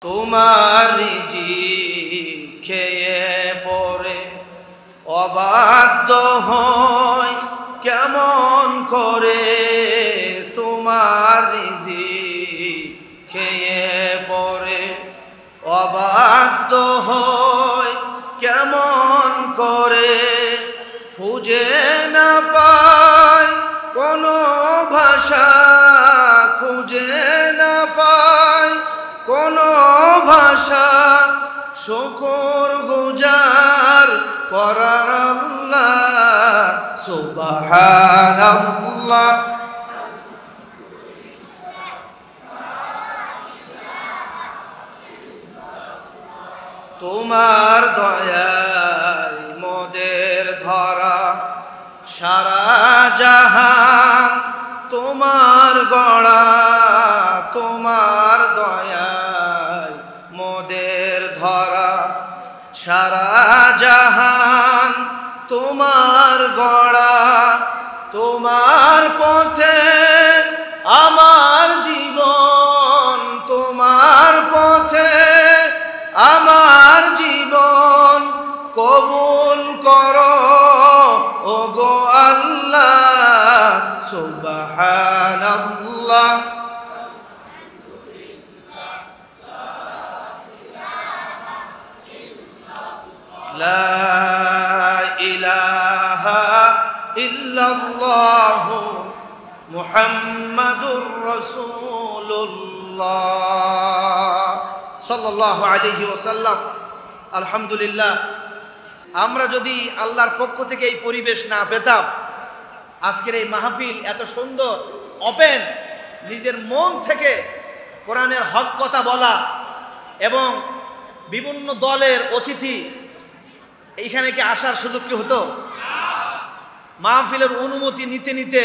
তোমার রিজিক খেয়ে পরে অবাধ্য হয় কেমন করে, তোমার রিজিক খেয়ে পরে অবাধ্য হয় কেমন করে, খুঁজে না পায় কোনো ভাষা, খুঁজে না পায় কোনো ভাষা, শুকর গুজার করার আল্লাহ সুবহানাল্লাহ। তোমার দয়ায় মোদের ধরা সারা জাহান তোমার গড়া, তোমার দয়ায় মোদের ধরা সারা জাহান তোমার গড়া, তোমার পথে আমার জীবন, তোমার পথে আমার জীবন কবুল করো ওগো আল্লাহ সুবহানাল্লাহ। লা ইলাহা ইল্লাল্লাহু মুহাম্মাদুর রাসূলুল্লাহ সাল্লাল্লাহু আলাইহি ওয়াসাল্লাম। আলহামদুলিল্লাহ, আমরা যদি আল্লাহর পক্ষ থেকে এই পরিবেশ না পেতাম, আজকের এই মাহফিল এত সুন্দর ওপেন, নিজের মন থেকে কোরআনের হক কথা বলা এবং বিভিন্ন দলের অতিথি এইখানে কি আসার সুযোগ কি হতো? মাহফিলের অনুমতি নিতে নিতে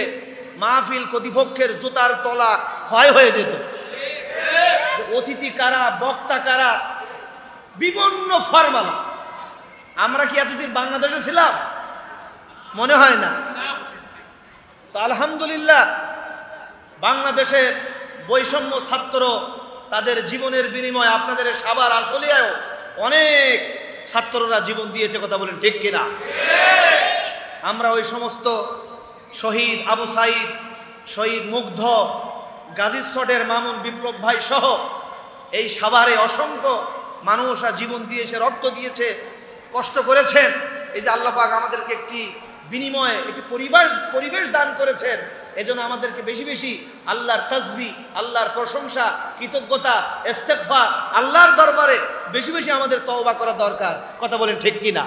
মাহফিল কর্তৃপক্ষের জুতার তলা ক্ষয় হয়ে যেত। অতিথি কারা, বক্তা কারা, বিভিন্ন ফরমালা। আমরা কি এতদিন বাংলাদেশে ছিলাম? মনে হয় না। তো আলহামদুলিল্লাহ, বাংলাদেশের বৈষম্য ছাত্র তাদের জীবনের বিনিময়ে আপনাদের সাভার আশুলিয়ায়ও অনেক ছাত্ররা জীবন দিয়েছে, কথা বলেন ঠিক কিনা? আমরা ওই সমস্ত শহীদ আবু সাইদ, শহীদ মুগ্ধ, গাজীরচটের মামুন বিপ্লব ভাই সহ এই সাভারে অসংখ্য মানুষরা জীবন দিয়েছে, রক্ত দিয়েছে, কষ্ট করেছেন। এই যে আল্লাহ পাক আমাদেরকে একটি বিনিময়ে একটি পরিবেশ দান করেছেন, এজন্য আমাদেরকে বেশি বেশি আল্লাহর তাসবিহ, আল্লাহর প্রশংসা, কৃতজ্ঞতা, ইস্তেগফার, আল্লাহর দরবারে বেশি বেশি আমাদের তওবা করা দরকার, কথা বলেন ঠিক কিনা?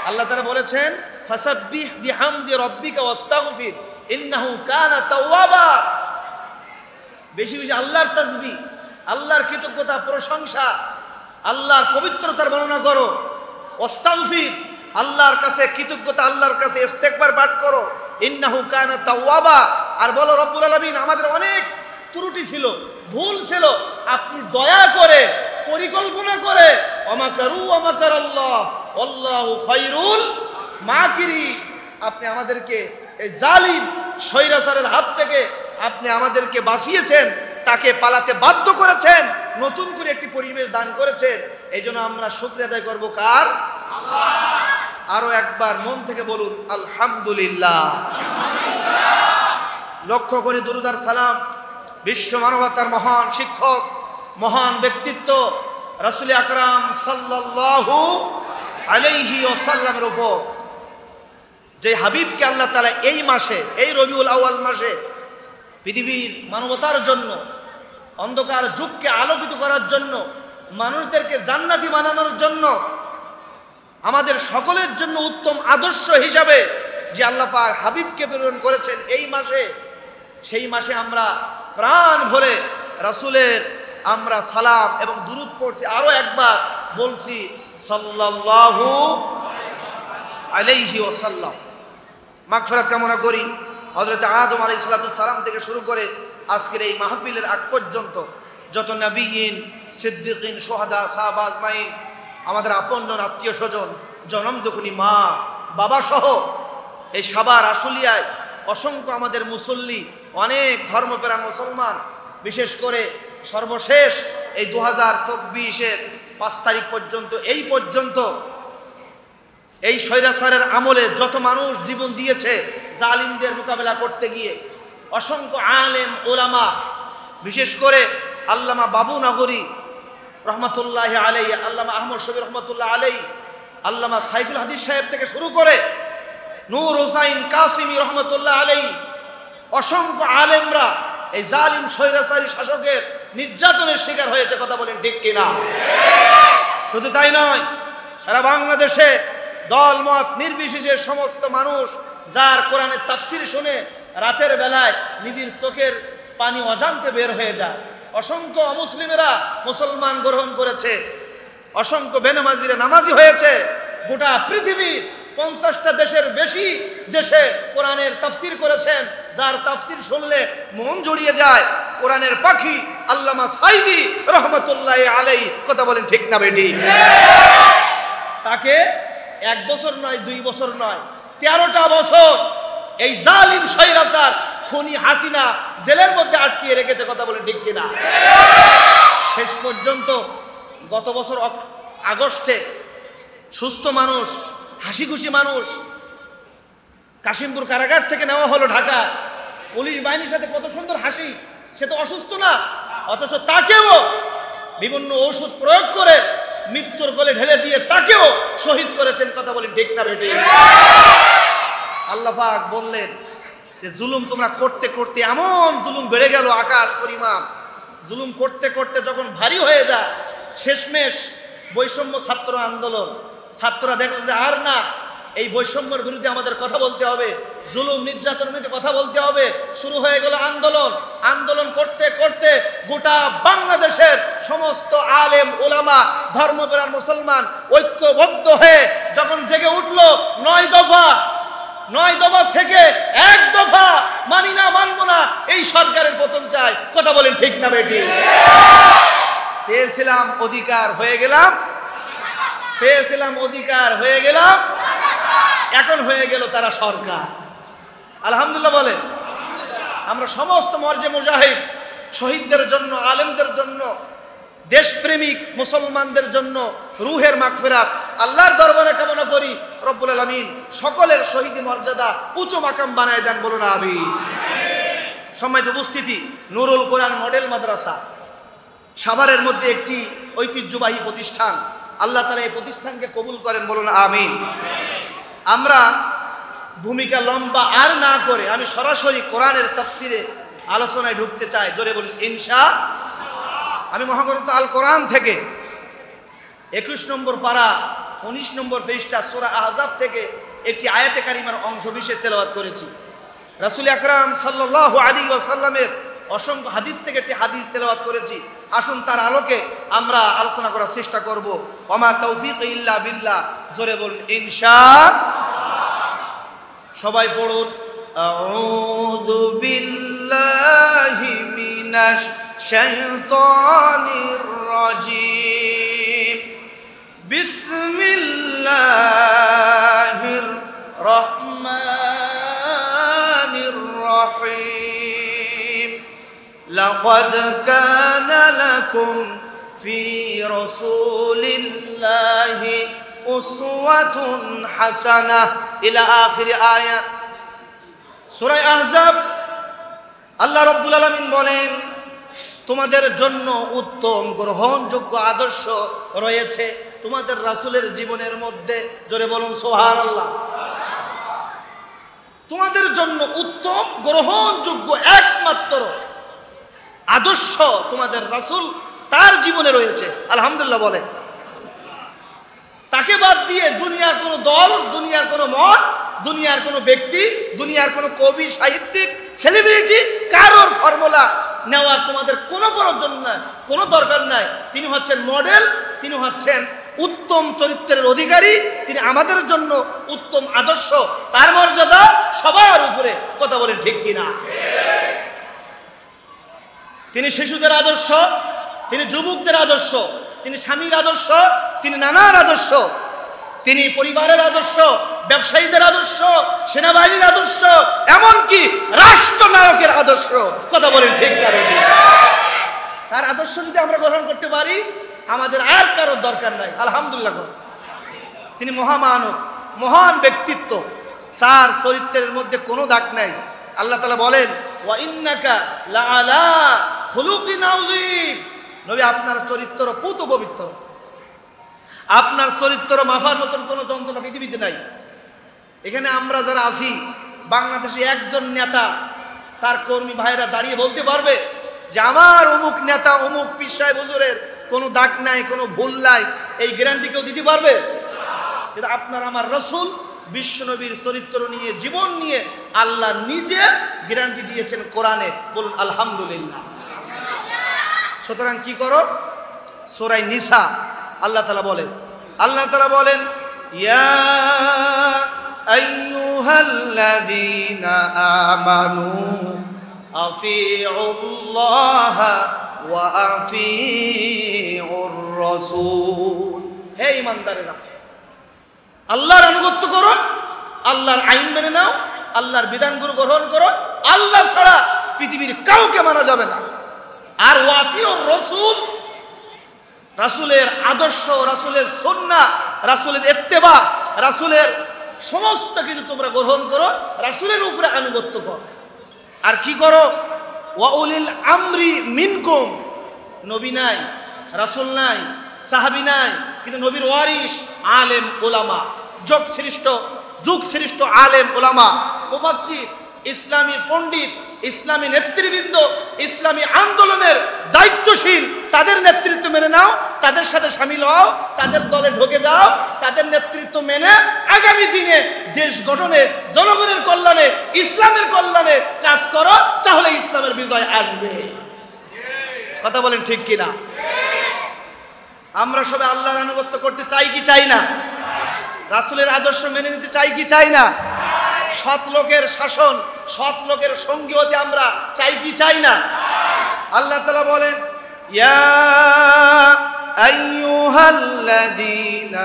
আল্লাহ তাআলা বলেছেন ফাসাব্বিহ বিহামদি রাব্বিকা ওয়াস্তাগফির ইন্নাহু কানা তাওয়াবা। বেশি বেশি আল্লাহর তাসবিহ, আল্লাহর কৃতজ্ঞতা, প্রশংসা, আল্লাহর পবিত্রতার বর্ণনা করো। ওয়াস্তাগফির, আল্লাহর কাছে কৃতজ্ঞতা, আল্লাহর কাছে ইস্তেগফার পাঠ করো। ইন্নাহু কানা তাওয়াবা। আর বলো রব্বুল আলামিন, আমাদের অনেক ত্রুটি ছিল, ভুল ছিল, আপনি দয়া করে পরিকল্পনা করে ওয়ামাকারু ওয়ামাকারাল্লাহ আল্লাহু খায়রুল মাকিরিন, আপনি আমাদেরকে এই জালিম স্বৈরাচারের হাত থেকে আপনি আমাদেরকে বাঁচিয়েছেন, তাকে পালাতে বাধ্য করেছেন, নতুন করে একটি পরিবেশ দান করেছেন। এই জন্য আমরা শুকরিয়া আদায় করবো কার? আল্লাহ। আরো একবার মন থেকে বলুন আলহামদুলিল্লাহ। লক্ষ্য করে দুরূদ আর সালাম বিশ্ব মানবতার মহান শিক্ষক, মহান ব্যক্তিত্ব রাসূল আকরাম সাল্লাল্লাহু আলাইহি ওয়াসাল্লামের উপর, যে হাবিবকে আল্লাহ তাআলা এই মাসে, এই রবিউল আউয়াল মাসে পৃথিবীর মানবতার জন্য, অন্ধকার যুগকে আলোকিত করার জন্য, মানুষদেরকে জান্নাতি বানানোর জন্য, আমাদের সকলের জন্য উত্তম আদর্শ হিসাবে যে আল্লাহ পাক হাবিবকে প্রেরণ করেছেন এই মাসে, সেই মাসে আমরা প্রাণ ভরে রাসূলের আমরা সালাম এবং দুরূদ পড়ছি। আরো একবার বলছি সাল্লাল্লাহু আলাইহি ওয়াসাল্লাম। মাগফিরাত কামনা করি হযরত আদম আলাইহিস সালাম থেকে শুরু করে আজকের এই মাহফিলের আগ পর্যন্ত যত নবীন, সিদ্দিকিন, শুহাদা, সাহাবা আজমাইন, আমাদের আপনজন, আত্মীয় স্বজন, জনম দুঃখিনী মা বাবা সহ এই সাভার আশুলিয়ায় অসংখ্য আমাদের মুসল্লি, অনেক ধর্মপ্রাণ মুসলমান, বিশেষ করে সর্বশেষ এই 2024-এর 5 তারিখ পর্যন্ত এই পর্যন্ত এই স্বৈরাচারের আমলে যত মানুষ জীবন দিয়েছে জালিমদের মোকাবেলা করতে গিয়ে, অসংখ্য আলেম ওলামা, বিশেষ করে আল্লামা বাবু নগরী রহমতুল্লাহ আলাইহি, আল্লামা আহমদ শফি রহমতুল্লাহ আলাইহি, আল্লামা সাইকুল হাদিস সাহেব থেকে শুরু করে নূর হোসাইন কাসিমি রহমতুল্লাহ আলাইহি, অসংখ্য আলেমরা এই জালিম স্বৈরাচারী শাসকের নির্যাতনের শিকার হয়েছে। কথা বলেন ঠিক কিনা? শুধু তাই নয়, সারা বাংলাদেশে দলমত নির্বিশেষে সমস্ত মানুষ যার কোরআনের তাফসীর শুনে রাতের বেলায় নিজের চোখের পানি অজান্তে বের হয়ে যায়। অসংখ্য অমুসলিমেরা মুসলমান গ্রহণ করেছে, অসংখ্য বেনামাজিরা নামাজি হয়েছে। গোটা পৃথিবীর 50টা দেশের বেশি দেশে কোরআনের তাফসীর করেছেন, যার তাফসীর শুনলে মন জুড়িয়ে যায়। কোরআনের পাখি আল্লামা সাইদি রহমতুল্লাহ আলাইহি, কথা বলেন ঠিক না বেটি? তাকে 1 বছর নয়, 2 বছর নয়, 13টা বছর এই জালিম স্বৈরাচার খুনি হাসিনা জেলের মধ্যে আটকিয়ে রেখেছে। কথা বলেন ঠিক কিনা? শেষ পর্যন্ত গত বছর আগস্টে সুস্থ মানুষ, হাসি খুশি মানুষ কাশিমপুর কারাগার থেকে নেওয়া হলো ঢাকা। পুলিশ বাহিনীর সাথে কত সুন্দর হাসি, সে তো অসুস্থ না, অথচ তাকেও বিভিন্ন ঔষধ প্রয়োগ করে মৃত্যুর কোলে ঢেলে দিয়ে তাকেও শহীদ করেছেন। কথা বলেন ঠিক না বেটি? আল্লাহ পাক বললেন যে জুলুম তোমরা করতে করতে এমন জুলুম বেড়ে গেল আকাশ পরিমাণ। জুলুম করতে করতে যখন ভারী হয়ে যায়, শেষমেশ বৈষম্য ছাত্র আন্দোলন, ছাত্ররা দেখল যে আর না, এই বৈষম্যের বিরুদ্ধে আমাদের কথা বলতে হবে, জুলুম নির্যাতনের বিরুদ্ধে কথা বলতে হবে। শুরু হয়ে গেল আন্দোলন। আন্দোলন করতে করতে গোটা বাংলাদেশের সমস্ত আলেম ওলামা, ধর্মপ্রাণ মুসলমান ঐক্যবদ্ধ হয়ে যখন জেগে উঠল 9 দফা, 9 দফা থেকে 1 দফা মানি না, মানবো না, এই সরকারের পতন চাই। কথা বলেন ঠিক না বেটি? চেয়েছিলাম অধিকার, হয়ে গেলাম, চেয়েছিলাম অধিকার, হয়ে গেলাম, এখন হয়ে গেল তারা সরকার। আলহামদুলিল্লাহ বলে। আমরা সমস্ত মর্জে মুজাহিদ শহীদদের জন্য, আলেমদের জন্য, দেশপ্রেমিক মুসলমানদের জন্য রুহের মাগফিরাত আল্লাহর দরবারে কামনা করি। রব্বুল আলামিন সকলের শহীদি মর্যাদা উঁচু মাকাম বানায় দেন, বলুন আমিন। সম্মানিত উপস্থিতি, নুরুল কোরআন মডেল মাদ্রাসা সাভারের মধ্যে একটি ঐতিহ্যবাহী প্রতিষ্ঠান। আল্লাহ তাআলা এই প্রতিষ্ঠানকে কবুল করেন, বলুন আমিন। আমরা ভূমিকা লম্বা আর না করে আমি সরাসরি কোরআনের তাফসীরে আলোচনায় ঢুকতে চাই। জোরে বলুন ইনশাআল্লাহ। আমি মহাগ্রন্থ আল কোরআন থেকে 21 নম্বর পারা 19 নম্বর পৃষ্ঠা সূরা আহজাব থেকে একটি আয়াতে কারিমার অংশ বিশেষ তেলাওয়াত করেছি। রাসূল আকরাম সাল্লাল্লাহু আলাইহি ওয়াসাল্লামের অসংখ্য হাদিস থেকে একটি হাদিস তেলাওয়াত করেছি। আসুন তার আলোকে আমরা আলোচনা করার চেষ্টা করব। ওমা তৌফিক ইল্লা বিল্লাহ। জোরে বলুন ইনশাআল্লাহ। সবাই পড়ুন আউযু বিল্লাহি মিনাশ শাইতানির রাজিম বিসমিল্লাহির রহমানির রহিম লাকাদ কানা লাকুম ফি রাসূলিল্লাহি উসওয়াতুন হাসানাহ ইলা আখির আয়াত। সূরা আহজাব আল্লাহ রাব্বুল আলামিন বলেন, তোমাদের জন্য উত্তম গ্রহণযোগ্য আদর্শ রয়েছে তোমাদের রাসূলের জীবনের মধ্যে। জোরে বলুন সুবহানাল্লাহ। তোমাদের জন্য উত্তম গ্রহণযোগ্য একমাত্র আদর্শ তোমাদের রাসূল তার জীবনে রয়েছে। আলহামদুলিল্লাহ বলে। তাকে বাদ দিয়ে দুনিয়ার কোনো দল, দুনিয়ার কোনো মত, দুনিয়ার কোনো ব্যক্তি, দুনিয়ার কোনো কবি, সাহিত্যিক, সেলিব্রিটি কারোর ফর্মুলা নেওয়ার তোমাদের কোনো প্রয়োজন নাই, কোনো দরকার নাই। তিনি হচ্ছেন মডেল, তিনি হচ্ছেন উত্তম চরিত্রের অধিকারী, তিনি আমাদের জন্য উত্তম আদর্শ। তার মর্যাদা সবার উপরে। কথা বলেন ঠিক কিনা? তিনি শিশুদের আদর্শ, তিনি যুবকদের আদর্শ, তিনি স্বামীর আদর্শ, তিনি নানার আদর্শ, তিনি পরিবারের আদর্শ, ব্যবসায়ীদের আদর্শ, সেনাবাহিনীর আদর্শ, এমনকি রাষ্ট্রনায়কের আদর্শ। কথা বলেন ঠিক না? তার আদর্শ যদি আমরা গ্রহণ করতে পারি, আমাদের আর কারোর দরকার নাই। আলহামদুলিল্লাহ। তিনি মহামানব, মহান ব্যক্তিত্ব, তার চরিত্রের মধ্যে কোনো দাগ নাই। আল্লাহ তাআলা বলেন, ওয়া ইন্নাকা লাআলা খুলুকিন আযীম। নবী, আপনার চরিত্র পুত পবিত্র, আপনার চরিত্র মাফার মতন কোনো যন্ত্রণা পৃথিবীতে নাই। এখানে আমরা যারা আছি, বাংলাদেশে একজন নেতা তার কর্মী ভাইরা দাঁড়িয়ে বলতে পারবে যে আমার অমুক নেতা, অমুক পীর সাহেব হুজুরের কোনো দাগ নাই, কোনো ভুল নাই? এই গ্যারান্টি কেউ দিতে পারবে? কিন্তু আপনার আমার রাসূল বিশ্বনবীর চরিত্র নিয়ে, জীবন নিয়ে আল্লাহ নিজে গ্যারান্টি দিয়েছেন কোরআনে। বলুন আলহামদুলিল্লাহ। সুতরাং কি করো? সূরা নিসা আল্লাহ তাআলা বলেন, ইয়া আইয়ুহাল্লাযীনা আমানু আতিউল্লাহা ওয়া আতিউর রাসূল। হে ঈমানদারেরা, আল্লাহর আনুগত্য করো, আল্লাহর আইন মেনে নাও, আল্লাহর বিধানগুলো গ্রহণ করো। আল্লাহ ছাড়া পৃথিবীর কাউকে মানা যাবে না। আর ওয়াতিউর রাসূল, রাসূলের আদর্শ, রাসূলের সুন্নাহ, রাসূলের ইত্তেবা, রাসূলের সমস্ত কিছু তোমরা গ্রহণ করো, রাসূলের উপরে আনুগত্য করো। আর কি করো? ওয়া উলিল আমরি মিনকুম। নবী নাই, রাসূল নাই, সাহাবী নাই, কিন্তু নবীর ওয়ারিস আলেম ওলামা, যুগ শ্রেষ্ঠ আলেম ওলামা, মুফাসসির, ইসলামী পণ্ডিত, ইসলামী নেতৃবৃন্দ, ইসলামী আন্দোলনের দায়িত্বশীল, তাদের নেতৃত্ব মেনে নাও, তাদের সাথে শামিল হও, তাদের দলে ঢুকে যাও, তাদের নেতৃত্ব মেনে আগামী দিনে দেশ গঠনে, জনগণের কল্যাণে, ইসলামের কল্যাণে কাজ করো, তাহলে ইসলামের বিজয় আসবে। কথা বলেন ঠিক কিনা? আমরা সবাই আল্লাহর আনুগত্য করতে চাই কি চাই না? রাসূলের আদর্শ মেনে নিতে চাই কি চাই না? সৎ লোকের শাসন, সৎ লোকের সঙ্গী হতে আমরা চাই কি চাই না? আল্লাহ তাআলা বলেন, ইয়া আইয়ুহাল্লাযীনা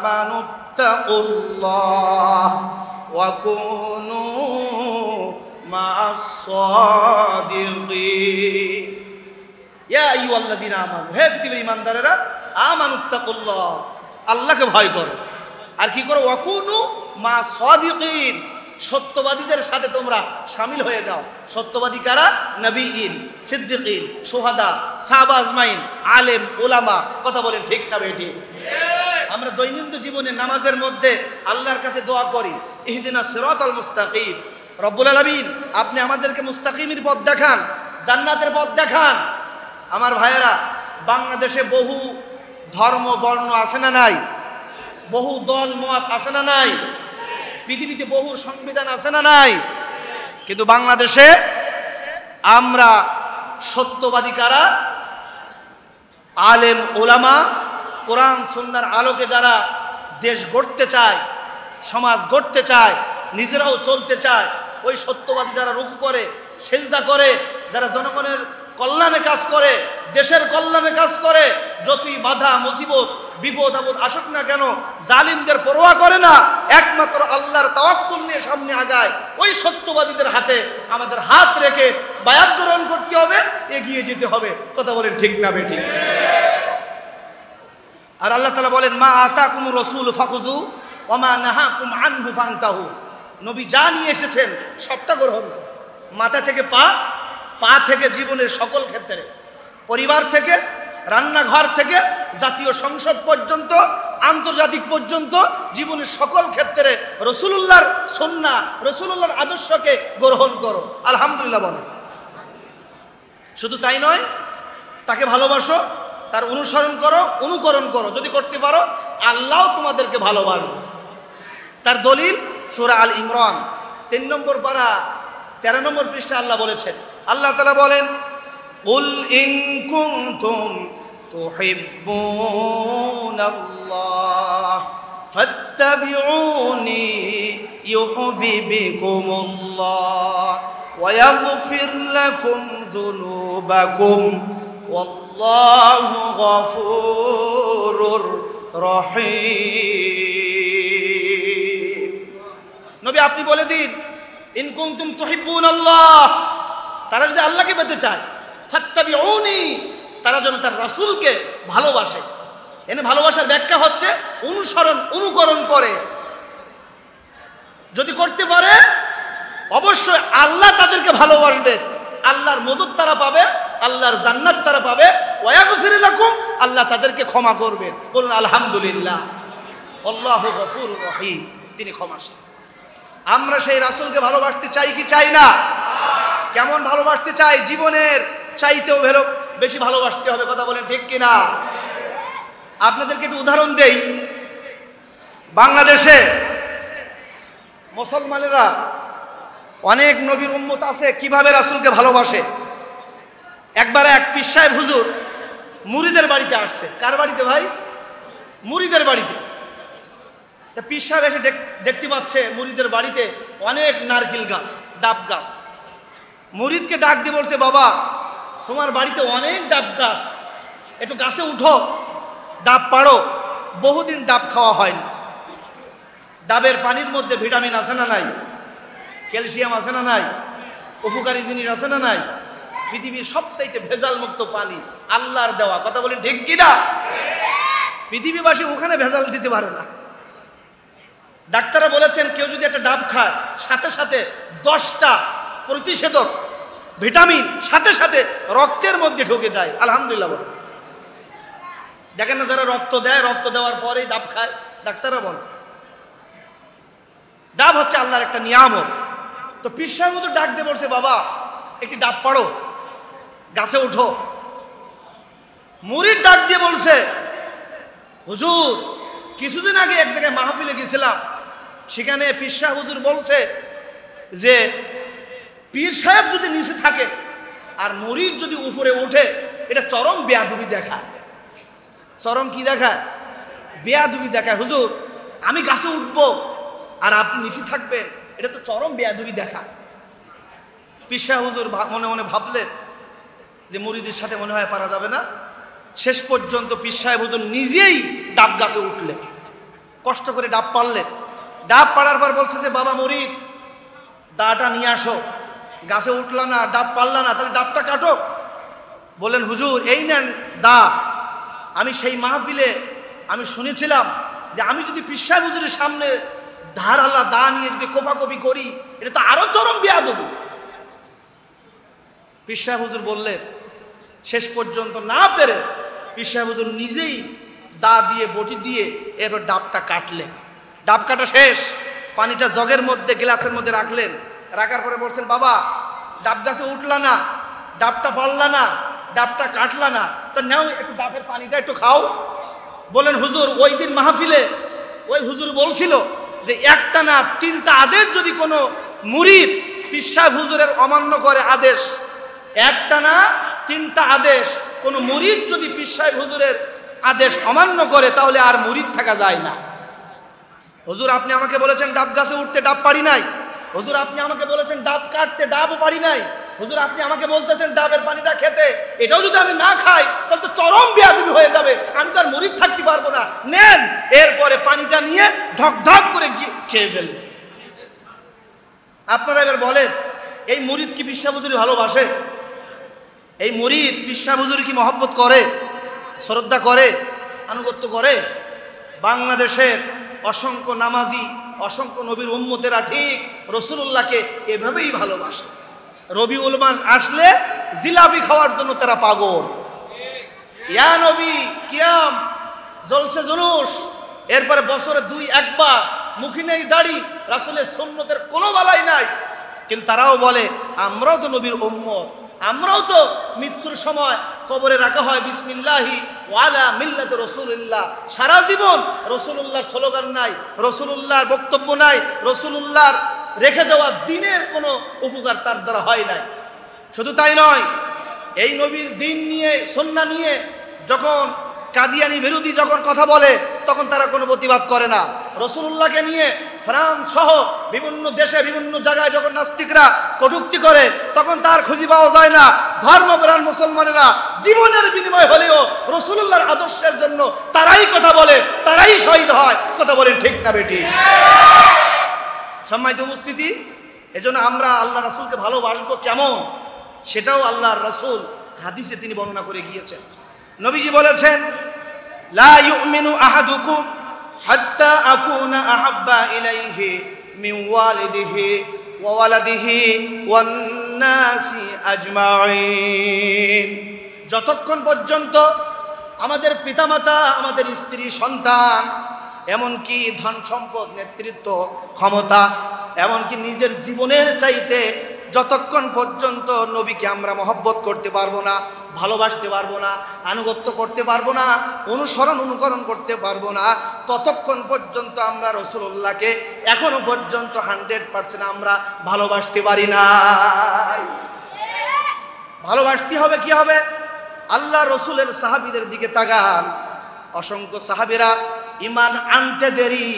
আমানুত্তাকুল্লাহ ওয়া কুনু মা'আস সাদিকিন। ইয়া আইয়ুহাল্লাযীনা আমানু, হে পৃথিবীর ঈমানদারেরা, আমানুত্তাকুল্লাহ, আল্লাহকে ভয় করো। আর কি করো? ওয়া কুনু মা'আস সাদিকিন, সত্যবাদীদের সাথে তোমরা শামিল হয়ে যাও। সত্যবাদী কারা? নবীন, সিদ্দিকিন, শুহাদা, সাহাবা আজমাইন, আলেম ওলামা। কথা বলেন ঠিক না বেঠিক? আমরা দৈনন্দিন জীবনে নামাজের মধ্যে আল্লাহর কাছে দোয়া করি, ইহদিনাস সিরাতাল মুস্তাকিম। রব্বুল আলামিন, আপনি আমাদেরকে মুস্তাকিমের পথ দেখান, জান্নাতের পথ দেখান। আমার ভাইয়েরা, বাংলাদেশে বহু ধর্ম বর্ণ আছে না নাই? বহু দল মত আছে না নাই? পৃথিবীতে বহু সংবিধান আছে না নাই? কিন্তু বাংলাদেশে আমরা সত্যবাদী কারা? আলেম ওলামা, কোরআন সুন্নাহর আলোকে যারা দেশ গড়তে চায়, সমাজ গড়তে চায়, নিজেরাও চলতে চায়, ওই সত্যবাদী যারা রুকু করে, সেজদা করে, যারা জনগণের কল্যাণে কাজ করে, দেশের কল্যাণে কাজ করে, যতই বাধা মুসিবত বিপদ আপদ আসুক না কেন, জালিমদের পরোয়া করে না, একমাত্র আল্লাহর তাওয়াক্কুল নিয়ে সামনে আগায়। ওই সত্যবাদীদের হাতে আমাদের হাত রেখে বায়াত গ্রহণ করতে হবে, এগিয়ে যেতে হবে। কথা বলেন ঠিক না বেঠিক? আর আল্লাহ তাআলা বলেন, মা আতাকুমুর রাসূল ফাখুযু ওয়া মা নাহাকুম আনহু ফান্তাহু। নবী যা নিয়ে এসেছেন সবটা গ্রহণ করুন, মাথা থেকে পা, পা থেকে জীবনের সকল ক্ষেত্রে, পরিবার থেকে, রান্নাঘর থেকে, জাতীয় সংসদ পর্যন্ত, আন্তর্জাতিক পর্যন্ত, জীবনের সকল ক্ষেত্রে রাসূলুল্লাহর সুন্নাহ, রাসূলুল্লাহর আদর্শকে গ্রহণ করো। আলহামদুলিল্লাহ বলো। শুধু তাই নয়, তাকে ভালোবাসো, তার অনুসরণ করো, অনুকরণ করো। যদি করতে পারো, আল্লাহ তোমাদেরকে ভালোবাসবে। তার দলিল সূরা আল ইমরান 3 নম্বর পারা 13 নম্বর পৃষ্ঠা আল্লাহ বলেছেন, আল্লাহ তাআলা বলেন, কুল ইন কুনতুম তুহিব্বুনাল্লাহ ফাত্তাবিউনি ইউহিব্বুকুমুল্লাহ ওয়া ইয়াগফির লাকুম যুনুবাকুম ওয়াল্লাহু গফুরুর রহিম। নবী, আপনি বলে দিন, ইন কুনতুম তুহিব্বুনাল্লাহ, তারা যদি আল্লাহকে পেতে চায়, ফাত্তাবিউনি, তারা যেন তার রাসূলকে ভালোবাসে। এনে ভালোবাসার ব্যাখ্যা হচ্ছে অনুসরণ, অনুকরণ করে। যদি করতে পারে অবশ্যই আল্লাহ তাদেরকে ভালোবাসবেন, আল্লাহর মদদ তারা পাবে, আল্লাহর জান্নাত তারা পাবে। ওয়াগফির লাকুম, আল্লাহ তাদেরকে ক্ষমা করবেন। বলুন আলহামদুলিল্লাহ। আল্লাহু গফুরুর রহিম, তিনি ক্ষমাশীল। আমরা সেই রাসূলকে ভালোবাসতে চাই কি চাই না? কেমন ভালোবাসতে চাই? জীবনের চাইতেও বেশি ভালোবাসতে হবে। কথা বলেন ঠিক কিনা? আপনাদেরকে একটু উদাহরণ দেই। বাংলাদেশে মুসলমানেরা অনেক নবীর উম্মত আছে, কিভাবে রাসূলকে ভালোবাসে। একবার এক পীর সাহেব হুজুর মুরিদের বাড়িতে আসছে। কার বাড়িতে ভাই? মুরিদের বাড়িতে। তা পীর সাহেব এসে দেখতে পাচ্ছে মুরিদের বাড়িতে অনেক নারকেল গাছ, ডাব গাছ। মুরিদকে ডাক দিয়ে বলছে, বাবা তোমার বাড়িতে অনেক ডাব গাছ, একটু গাছে উঠো, ডাব পাড়ো। বহুদিন ডাব খাওয়া হয় না। ডাবের পানির মধ্যে ভিটামিন আছে না নাই? ক্যালসিয়াম আছে না নাই? উপকারী জিনিস আছে না নাই? পৃথিবীর সবচাইতে ভেজাল মুক্ত পানি আল্লাহর দেওয়া। কথা বলেন ঠিক কিনা? পৃথিবীবাসী ওখানে ভেজাল দিতে পারে না। ডাক্তাররা বলেছেন কেউ যদি একটা ডাব খায়, সাথে সাথে 10টা প্রতিষেধক ভিটামিন সাথে সাথে রক্তের মধ্যে ঢুকে যায়। আলহামদুলিল্লাহ বলে। দেখেন না যারা রক্ত দেয়, রক্ত দেওয়ার পরেই ডাব খায়, ডাক্তাররা বলে ডাব হচ্ছে আল্লাহর একটা নিয়ামত। তো পীর সাহেব মতো ডাক দিয়ে বলছে, বাবা একটি ডাব পাড়ো, গাছে উঠো। মুরিদ ডাক দিয়ে বলছে, হুজুর কিছুদিন আগে এক জায়গায় মাহফিলে গেছিলাম, সেখানে পীর সাহেব হুজুর বলছে যে পীর সাহেব যদি নিচে থাকে আর মুরিদ যদি উপরে ওঠে, এটা চরম বেয়াদবি দেখায়। চরম কি দেখায়? বেয়াদবি দেখায়। হুজুর আমি গাছে উঠবো আর আপনি নিচে থাকবেন, এটা তো চরম বেয়াদবি দেখায়। পীর সাহেব হুজুর মনে মনে ভাবলেন যে মুরিদের সাথে মনে হয় পারা যাবে না। শেষ পর্যন্ত পীর সাহেব হুজুর নিজেই ডাব গাছে উঠলেন, কষ্ট করে ডাব পারলেন। ডাব পাড়ার পর বলছে যে, বাবা মুরিদ দাটা নিয়ে আসো। গাছে উঠলা না, ডাব পারলা না, তাহলে ডাবটা কাটো। বললেন, হুজুর এই নেন দা। আমি সেই মাহফিলে আমি শুনেছিলাম যে আমি যদি পীর সাহেব হুজুরের সামনে ধারালা দা নিয়ে যদি কোপাকপি করি, এটা তো আরো চরম বেয়াদবি। পীর সাহেব হুজুর বললেন, শেষ পর্যন্ত না পেরে পীর সাহেব হুজুর নিজেই দা দিয়ে বটি দিয়ে এরপর ডাবটা কাটলেন। ডাব কাটা শেষ, পানিটা জগের মধ্যে গ্লাসের মধ্যে রাখলেন। রাখার পরে বলছেন, বাবা ডাব গাছে উঠলা না, ডাবটা পারলা না, ডাবটা কাটলা না, তো নাও একটু ডাবের পানিটা একটু খাও। বলেন, হুজুর ওই দিন মাহফিলে ওই হুজুর বলছিল যে একটা না 3টা আদেশ যদি কোনো মুরিদ পীর সাহেব হুজুরের অমান্য করে, আদেশ একটা না 3টা আদেশ কোনো মুরিদ যদি পীর সাহেব হুজুরের আদেশ অমান্য করে, তাহলে আর মুরিদ থাকা যায় না। হুজুর আপনি আমাকে বলেছেন ডাব গাছে উঠতে, ডাব পারি নাই। হুজুর আপনি আমাকে বলেছেন ডাব কাটতে, ডাবও পারি নাই। হুজুর আপনি আমাকে বলতেছেন ডাবের পানিটা খেতে, এটাও যদি আমি না খাই তাহলে তো চরম বেয়াদবি হয়ে যাবে, আমি তো আর মুরিদ থাকতে পারবো না। নেন। এরপরে পানিটা নিয়ে ঢক ঢক করে খেয়ে ফেললেন। আপনারা এবার বলেন, এই মুরিদ কি পীর সাহেব হুজুর ভালোবাসে? এই মুরিদ পীর সাহেব হুজুর কি মহব্বত করে, শ্রদ্ধা করে, আনুগত্য করে? বাংলাদেশের অসংখ্য নামাজি, অসংখ্য নবীর উম্মতেরা ঠিক রাসূলুল্লাহকে এভাবেই ভালোবাসে। রবিউল মাস আসলে জিলাপি খাওয়ার জন্য তারা পাগল। ইয়া নবী কিয়াম, জলসে জুলুস, এরপরে বছরে 2-1 বার, মুখে নেই দাড়ি, রাসূলের সুন্নতের কোনো বালাই নাই। কিন্তু তারাও বলে আমরাও তো নবীর উম্মত, আমরাও তো মৃত্যুর সময় কবরে রাখা হয় বিসমিল্লাহি ওয়ালা মিল্লাতি রাসূলিল্লাহ। সারা জীবন রাসূলুল্লাহর স্লোগান নাই, রাসূলুল্লাহর বক্তব্য নাই, রাসূলুল্লাহর রেখে যাওয়া দিনের কোনো উপকার তার দ্বারা হয় নাই। শুধু তাই নয়, এই নবীর দিন নিয়ে, সুন্নাহ নিয়ে যখন কাদিয়ানি বিরোধী যখন কথা বলে, তখন তারা কোনো প্রতিবাদ করে না। রাসূলুল্লাহকে নিয়ে ফ্রান্স সহ বিভিন্ন দেশে বিভিন্ন জায়গায় যখন নাস্তিকরা কটূক্তি করে, তখন তার খুঁজে পাওয়া যায় না। ধর্মপ্রাণ মুসলমানেরা জীবনের বিনিময় হলেও রাসূলুল্লাহর আদর্শের জন্য তারাই কথা বলে, তারাই শহীদ হয়। কথা বলেন ঠিক না বেটি? সম্মানিত উপস্থিতি, এজন্য আমরা আল্লাহ রাসূলকে ভালোবাসবো কেমন, সেটাও আল্লাহর রাসূল হাদিসে তিনি বর্ণনা করে গিয়েছেন। নবীজি বলেছেন, লা ইউমিনু আহাদুকুম হাত্তা আকুনা আহাব্বা ইলাইহি মিন ওয়ালিদিহি ওয়া ওয়ালাদিহি ওয়ান নাসি আজমাইন। যতক্ষণ পর্যন্ত আমাদের পিতামাতা, আমাদের স্ত্রী, সন্তান, এমনকি ধন সম্পদ, নেতৃত্ব, ক্ষমতা, এমনকি নিজের জীবনের চাইতে যতক্ষণ পর্যন্ত নবীকে আমরা মহব্বত করতে পারবো না, ভালোবাসতে পারবো না, আনুগত্য করতে পারবো না, অনুকরণ করতে পারবো না, ততক্ষণ পর্যন্ত আমরা রাসূলুল্লাহকে এখনো পর্যন্ত 100% আমরা ভালোবাসতে পারি না। ভালোবাসতে হবে কি হবে? আল্লাহ রসুলের সাহাবীদের দিকে তাকান। অসংখ্য সাহাবীরা ঈমান আনতে দেরি,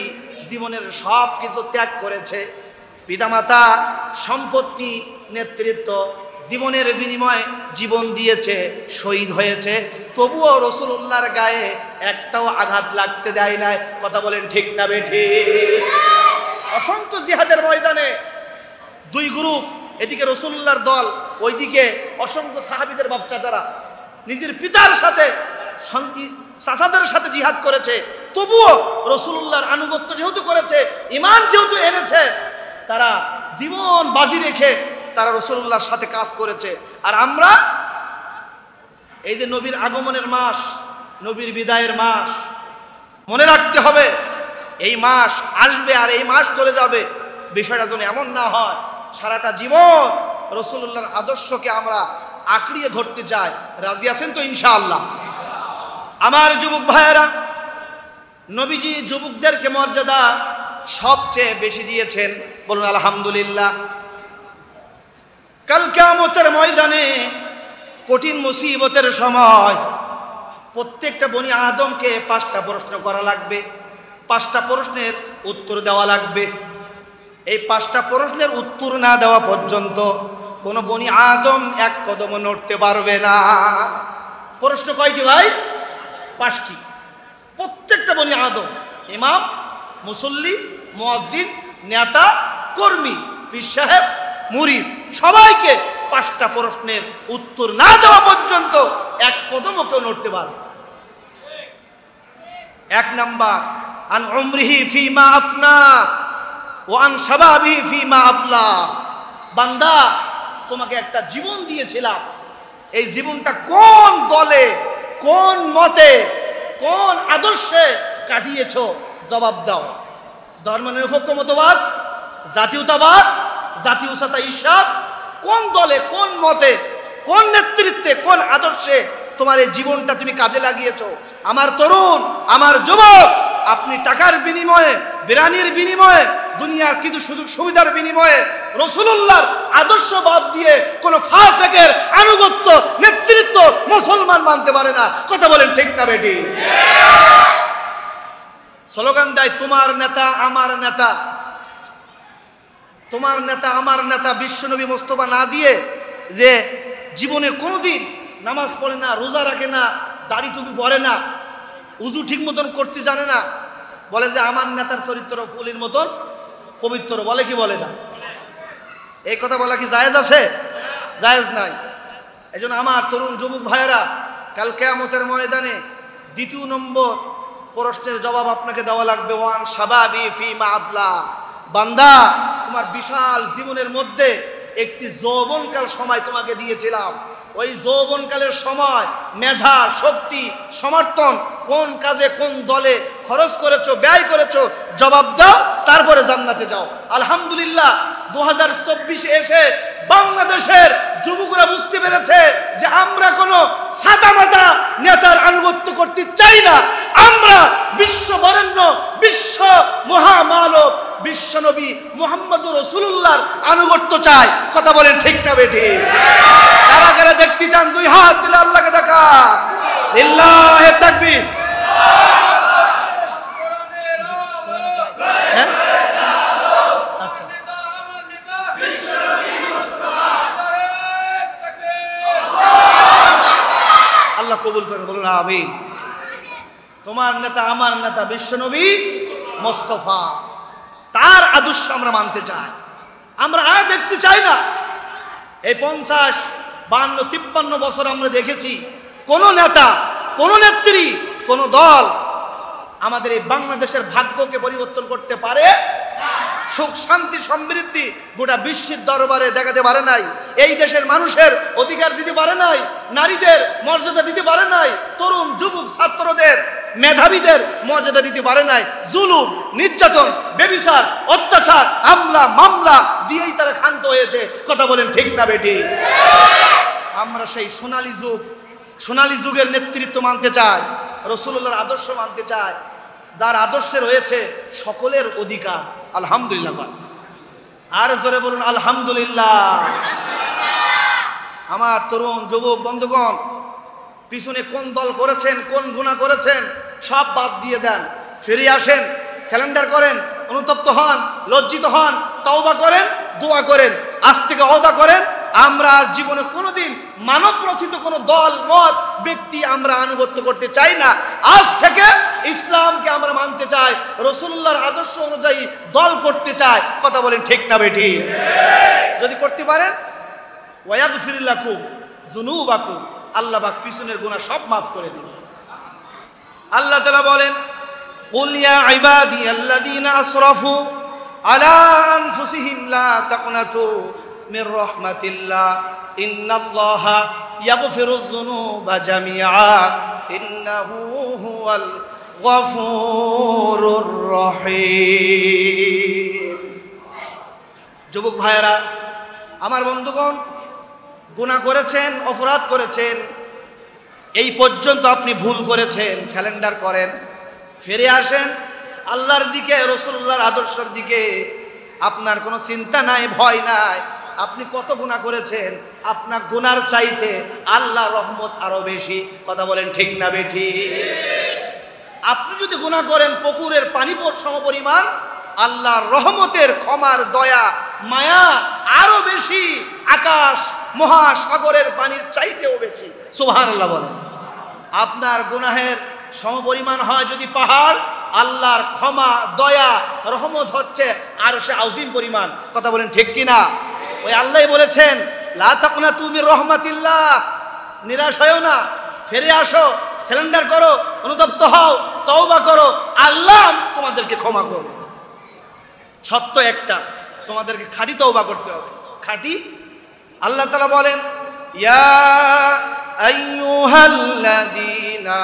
জীবনের সব কিছু ত্যাগ করেছে, পিতামাতা, সম্পত্তি, নেতৃত্ব, জীবনের বিনিময়ে জীবন দিয়েছে, শহীদ হয়েছে, তবুও রাসূলুল্লাহর গায়ে একটাও আঘাত লাগতে দেয় নাই। কথা বলেন ঠিক না বেঠিক? অসংখ্য জিহাদের ময়দানে দুই গ্রুপ, এদিকে রাসূলুল্লাহর দল, ওইদিকে অসংখ্য সাহাবীদের বাচ্চারা নিজের পিতার সাথে, চাচাদের সাথে জিহাদ করেছে, তবুও রাসূলুল্লাহর আনুগত্য যেহেতু করেছে, ঈমান যেহেতু এনেছে, তারা জীবন বাজি রেখে তারা রাসূলুল্লাহর সাথে কাজ করেছে। আর আমরা এই যে নবীর আগমনের মাস, নবীর বিদায়ের মাস, মনে রাখতে হবে এই মাস আসবে আর এই মাস চলে যাবে। বিষয়টা যেন এমন না হয় সারাটা জীবন রাসূলুল্লাহর আদর্শকে আমরা আঁকড়িয়ে ধরতে চাই। রাজি আছেন তো ইনশাআল্লাহ? আমার যুবক ভাইয়েরা, নবীজি যুবকদেরকে মর্যাদা সবচেয়ে বেশি দিয়েছেন, বলুন আলহামদুলিল্লাহ। কাল কিয়ামতের ময়দানে কঠিন মুসিবতের সময় প্রত্যেকটা বনি আদমকে 5টা প্রশ্ন করা লাগবে, 5টা প্রশ্নের উত্তর দেওয়া লাগবে। এই 5টা প্রশ্নের উত্তর না দেওয়া পর্যন্ত কোনো বনি আদম এক কদমও নড়তে পারবে না। প্রশ্ন কয়টি ভাই? 5টি। প্রত্যেকটা বনি আদম, ইমাম, মুসল্লি, মুয়াজ্জিন, নেতা, কর্মী, পীর সাহেব, মুরিদ, সবাইকে 5টা প্রশ্নের উত্তর না দেওয়া পর্যন্ত এক কদমও কেউ নড়তে পারবে। 1 নাম্বার, আন উমরিহি ফিমা আফনা ওয়া আন শাবাবিহি ফিমা আবলা। বান্দা, তোমাকে একটা জীবন দিয়েছিলাম, এই জীবনটা কোন দলে, কোন মতে, কোন আদর্শে কাটিয়েছো? জবাব দাও। ধর্মনিরপেক্ষ মতবাদ, জাতীয়তাবাদ, জাতীয়তা ইরশাদ, কোন দলে, কোন মতে, কোন নেতৃত্বে, কোন আদর্শে তোমার এই জীবনটা তুমি কাজে লাগিয়েছো? আমার তরুণ, আমার যুবক, আপনি টাকার বিনিময়ে, বিরানির বিনিময়ে, দুনিয়ার কিছু সুযোগ সুবিধার বিনিময়ে রাসূলুল্লাহর আদর্শ বাদ দিয়ে কোন ফাসিকের আনুগত্য, নেতৃত্ব মুসলমান মানতে পারে না। কথা বলেন ঠিক না বেটি? স্লোগান দেয় তোমার নেতা আমার নেতা, তোমার নেতা আমার নেতা। বিশ্বনবী মোস্তফা না দিয়ে যে জীবনে কোনোদিন নামাজ পড়ে না, রোজা রাখে না, দাড়ি টুপি পরে না, উযু ঠিক মতন করতে জানে না, বলে যে আমার নেতার চরিত্র ফুলের মতন পবিত্র, বলে কি বলে না? এই কথা বলা কি জায়েজ আছে? জায়েজ নাই। এই জন্য আমার তরুণ যুবক ভাইয়েরা, কাল কিয়ামতের ময়দানে 2 নম্বর প্রশ্নের জবাব আপনাকে দেওয়া লাগবে, ওয়ান শাবাবি ফিমা আবলা। বান্দা, তোমার বিশাল জীবনের মধ্যে একটি যৌবনকাল সময় তোমাকে দিয়েছিলাম, ওই যৌবনকালের সময় মেধা, শক্তি, সমর্থন কোন কাজে, কোন দলে খরচ করেছো, ব্যয় করেছো? জবাব দাও, তারপরে জান্নাতে যাও। আলহামদুলিল্লাহ, 2024 এসে বাংলাদেশের যুবকরা বুঝতে পেরেছে যে আমরা কোনো সাদামাটা নেতার আনুগত্য করতে চাই না। আমরা বিশ্ববরেণ্য, বিশ্ব মহামানব, বিশ্বনবী মুহাম্মদুর রাসূলুল্লাহর আনুগত্য চাই। কথা বলেন ঠিক না বেটি? কারা কারা দেখতে চান? 2 হাত দিলে আল্লাহকে দেখা। লিল্লাহি তাকবীর। আল্লাহ কবুল করেন, বলুন আমিন। তোমার নেতা আমার নেতা বিশ্বনবী মোস্তফা, তার আদর্শ আমরা মানতে চাই। আমরা আর দেখতে চাই না এই 50 52-53 বছর আমরা দেখেছি কোন নেতা, কোন নেত্রী, কোন দল আমাদের এই বাংলাদেশের ভাগ্যকে পরিবর্তন করতে পারে? সুখ শান্তি সমৃদ্ধি গোটা বিশ্বের দরবারে দেখাতে পারে নাই, এই দেশের মানুষের অধিকার দিতে পারে নাই, নারীদের মর্যাদা দিতে পারে নাই, তরুণ যুবক ছাত্রদের মেধাবীদের মর্যাদা দিতে পারে নাই। জুলুম, নির্যাতন, ব্যভিচার, অত্যাচার, হামলা মামলা দিয়েই তারা ক্ষান্ত হয়েছে। কথা বলেন ঠিক না বেটি? আমরা সেই সোনালী যুগের নেতৃত্ব মানতে চাই, রাসূলুল্লাহর আদর্শ মানতে চাই, যার আদর্শে রয়েছে সকলের অধিকার। আলহামদুলিল্লাহ। আর জোরে বলুন আলহামদুলিল্লাহ। আমার তরুণ যুবক বন্ধুগণ, পিছনে কোন দল করেছেন, কোন গুনাহ করেছেন সব বাদ দিয়ে দেন, ফিরে আসেন, স্যালেন্ডার করেন, অনুতপ্ত হন, লজ্জিত হন, তওবা করেন, দোয়া করেন, আজ থেকে ওয়াদা করেন আমরা আর জীবনে কোনোদিন মানব রচিত কোনো দল মত ব্যক্তি আমরা আনুগত্য করতে চাই না। আজ থেকে ইসলামকে আমরা মানতে চাই, রাসূলুল্লাহর আদর্শ অনুযায়ী দল করতে চাই। কথা বলেন ঠিক না বেটি? যদি করতে পারেন ওয়ায়াগফির লাকুম যুনুবাকুম, আল্লাহ পাক পিছনের গুনাহ সব মাফ করে দিবেন। আল্লাহ তাআলা বলেন কুল ইয়া ইবাদিয়াল্লাযীনা আসরাফু আলা আনফুসিহিম লা তাকনাতু মির রাহমাতিল্লাহ ইন্নাল্লাহা ইয়াগফিরুয যুনুবা জামিআ ইন্নাহু হুয়াল গফুরুর রহিম। যুবক ভাইয়েরা, আমার বন্ধুগণ, গুনাহ করেছেন, অপরাধ করেছেন, এই পর্যন্ত আপনি ভুল করেছেন, স্যালেন্ডার করেন, ফিরে আসেন আল্লাহর দিকে, রাসূলুল্লাহর আদর্শের দিকে। আপনার কোনো চিন্তা নাই, ভয় নাই। আপনি কত গুনাহ করেছেন, আপনার গুনার চাইতে আল্লাহর রহমত আরো বেশি। কথা বলেন ঠিক না বেঠি? আপনি যদি গুনাহ করেন পুকুরের পানি সমপরিমাণ, আল্লাহর রহমতের ক্ষমার দয়া মায়া আরো বেশি, আকাশ মহাসাগরের পানির চাইতেও বেশি। সুবহানাল্লাহ বলেন। আপনার গুনাহের সমপরিমাণ হয় যদি পাহাড়, আল্লাহর ক্ষমা দয়া রহমত হচ্ছে আরশে আযীম পরিমাণ। কথা বলেন ঠিক কিনা? ওই আল্লাহই বলেছেন লা তাকনাতু মির রাহমাতিল্লাহ, নিরাশ হয়ো না, ফিরে আসো, স্যালেন্ডার করো, অনুতপ্ত হও, তওবা করো, আল্লাহ তোমাদেরকে ক্ষমা করবে। সত্য একটা, তোমাদেরকে খাঁটি তওবা করতে হবে। খাঁটি আল্লাহ তাআলা বলেন ইয়া আইয়ুহাল্লাযীনা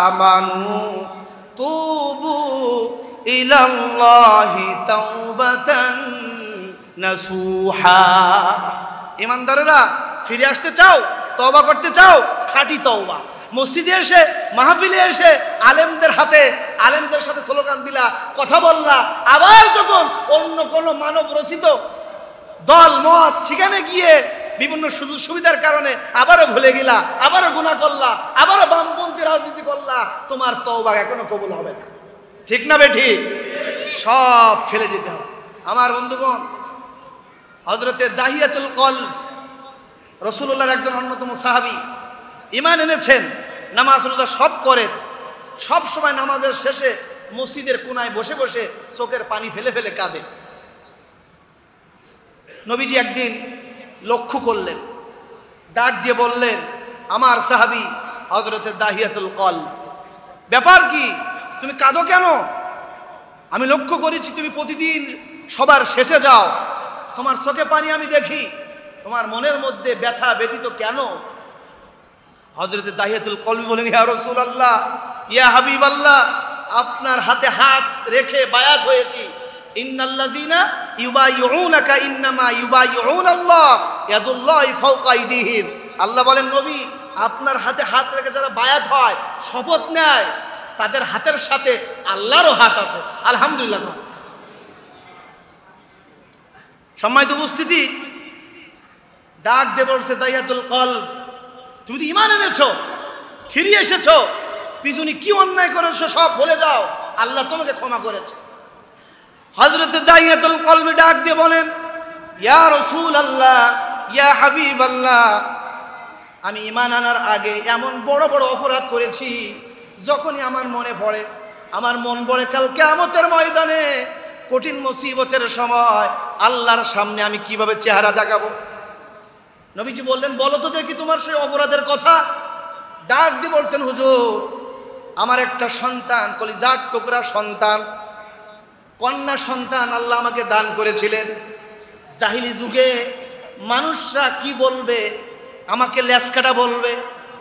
আমানু তুবু ইলাল্লাহি তাওবাতান নাসুহা। ঈমানদারেরা, ফিরে আসতে চাও, তওবা করতে চাও, খাঁটি তওবা। মসজিদে এসে, মাহফিলে এসে আলেমদের সাথে স্লোগান দিলা, কথা বললা, আবার যখন অন্য কোনো মানব রচিত দল মত সেখানে গিয়ে বিভিন্ন সুযোগ সুবিধার কারণে আবারও ভুলে গেলা, আবারও গুনাহ করলা, আবারও বামপন্থী রাজনীতি করলা, তোমার তওবা এখনো কবুল হবে না। ঠিক না বেঠি? সব ফেলে যেতে হবে। আমার বন্ধুগণ, হযরতে দাহিয়াতুল কলব রাসূলুল্লাহর একজন অন্যতম সাহাবী, ঈমান এনেছেন, নামাজ রোজা সব করেন, সব সময় নামাজের শেষে মসজিদের কোনায় বসে বসে চোখের পানি ফেলে ফেলে কাঁদে। নবীজি একদিন লক্ষ্য করলেন, ডাক দিয়ে বললেন, আমার সাহাবী হযরতে দাহিয়াতুল কলব, ব্যাপার কি, তুমি কাঁদো কেন? আমি লক্ষ্য করেছি তুমি প্রতিদিন সবার শেষে যাও, তোমার চোখে পানি আমি দেখি, তোমার মনের মধ্যে ব্যথা ব্যথিত কেন? হযরতে দাহিয়াতুল কলব বলেন, ইয়া রাসূলুল্লাহ, ইয়া হাবিবাল্লাহ, আপনার হাতে হাত রেখে বায়াত হয়েছি। ইন্নাল্লাযীনা ইউবাইউনাকা ইন্নামা ইউবাইউনাল্লাহ ইয়াদুল্লাহি ফাওকা আইদিহিম। আল্লাহ বলেন, নবী, আপনার হাতে হাত রেখে যারা বায়াত হয়, শপথ নেয়, তাদের হাতের সাথে আল্লাহরও হাত আছে। আলহামদুলিল্লাহ। সম্মানিত উপস্থিতি, ডাক দিয়ে বলছে দাহিয়াতুল কলব, তুমি তো ঈমান এনেছো, ফিরে এসেছো, পিছনে কি অন্যায় করেছো সব ভুলে যাও, আল্লাহ তোমাকে ক্ষমা করেছে। হযরতে দাহিয়াতুল কলব ডাক দিয়ে বলেন, ইয়া রাসূলুল্লাহ, ইয়া হাবিবাল্লাহ, আমি ঈমান আনার আগে এমন বড় বড় অপরাধ করেছি, যখনই আমার মনে পড়ে, আমার মন পড়ে কাল কিয়ামতের ময়দানে কঠিন মুসিবতের সময় আল্লাহর সামনে আমি কিভাবে চেহারা দেখাবো। নবীজি বললেন, বলো তো দেখি তোমার সেই অপরাধের কথা। ডাক দিয়ে বলছেন, হুজুর আমার একটা সন্তান, কলিজার টুকরা সন্তান, কন্যা সন্তান আল্লাহ আমাকে দান করেছিলেন। জাহিলি যুগে মানুষরা কি বলবে, আমাকে ল্যাসকাটা বলবে,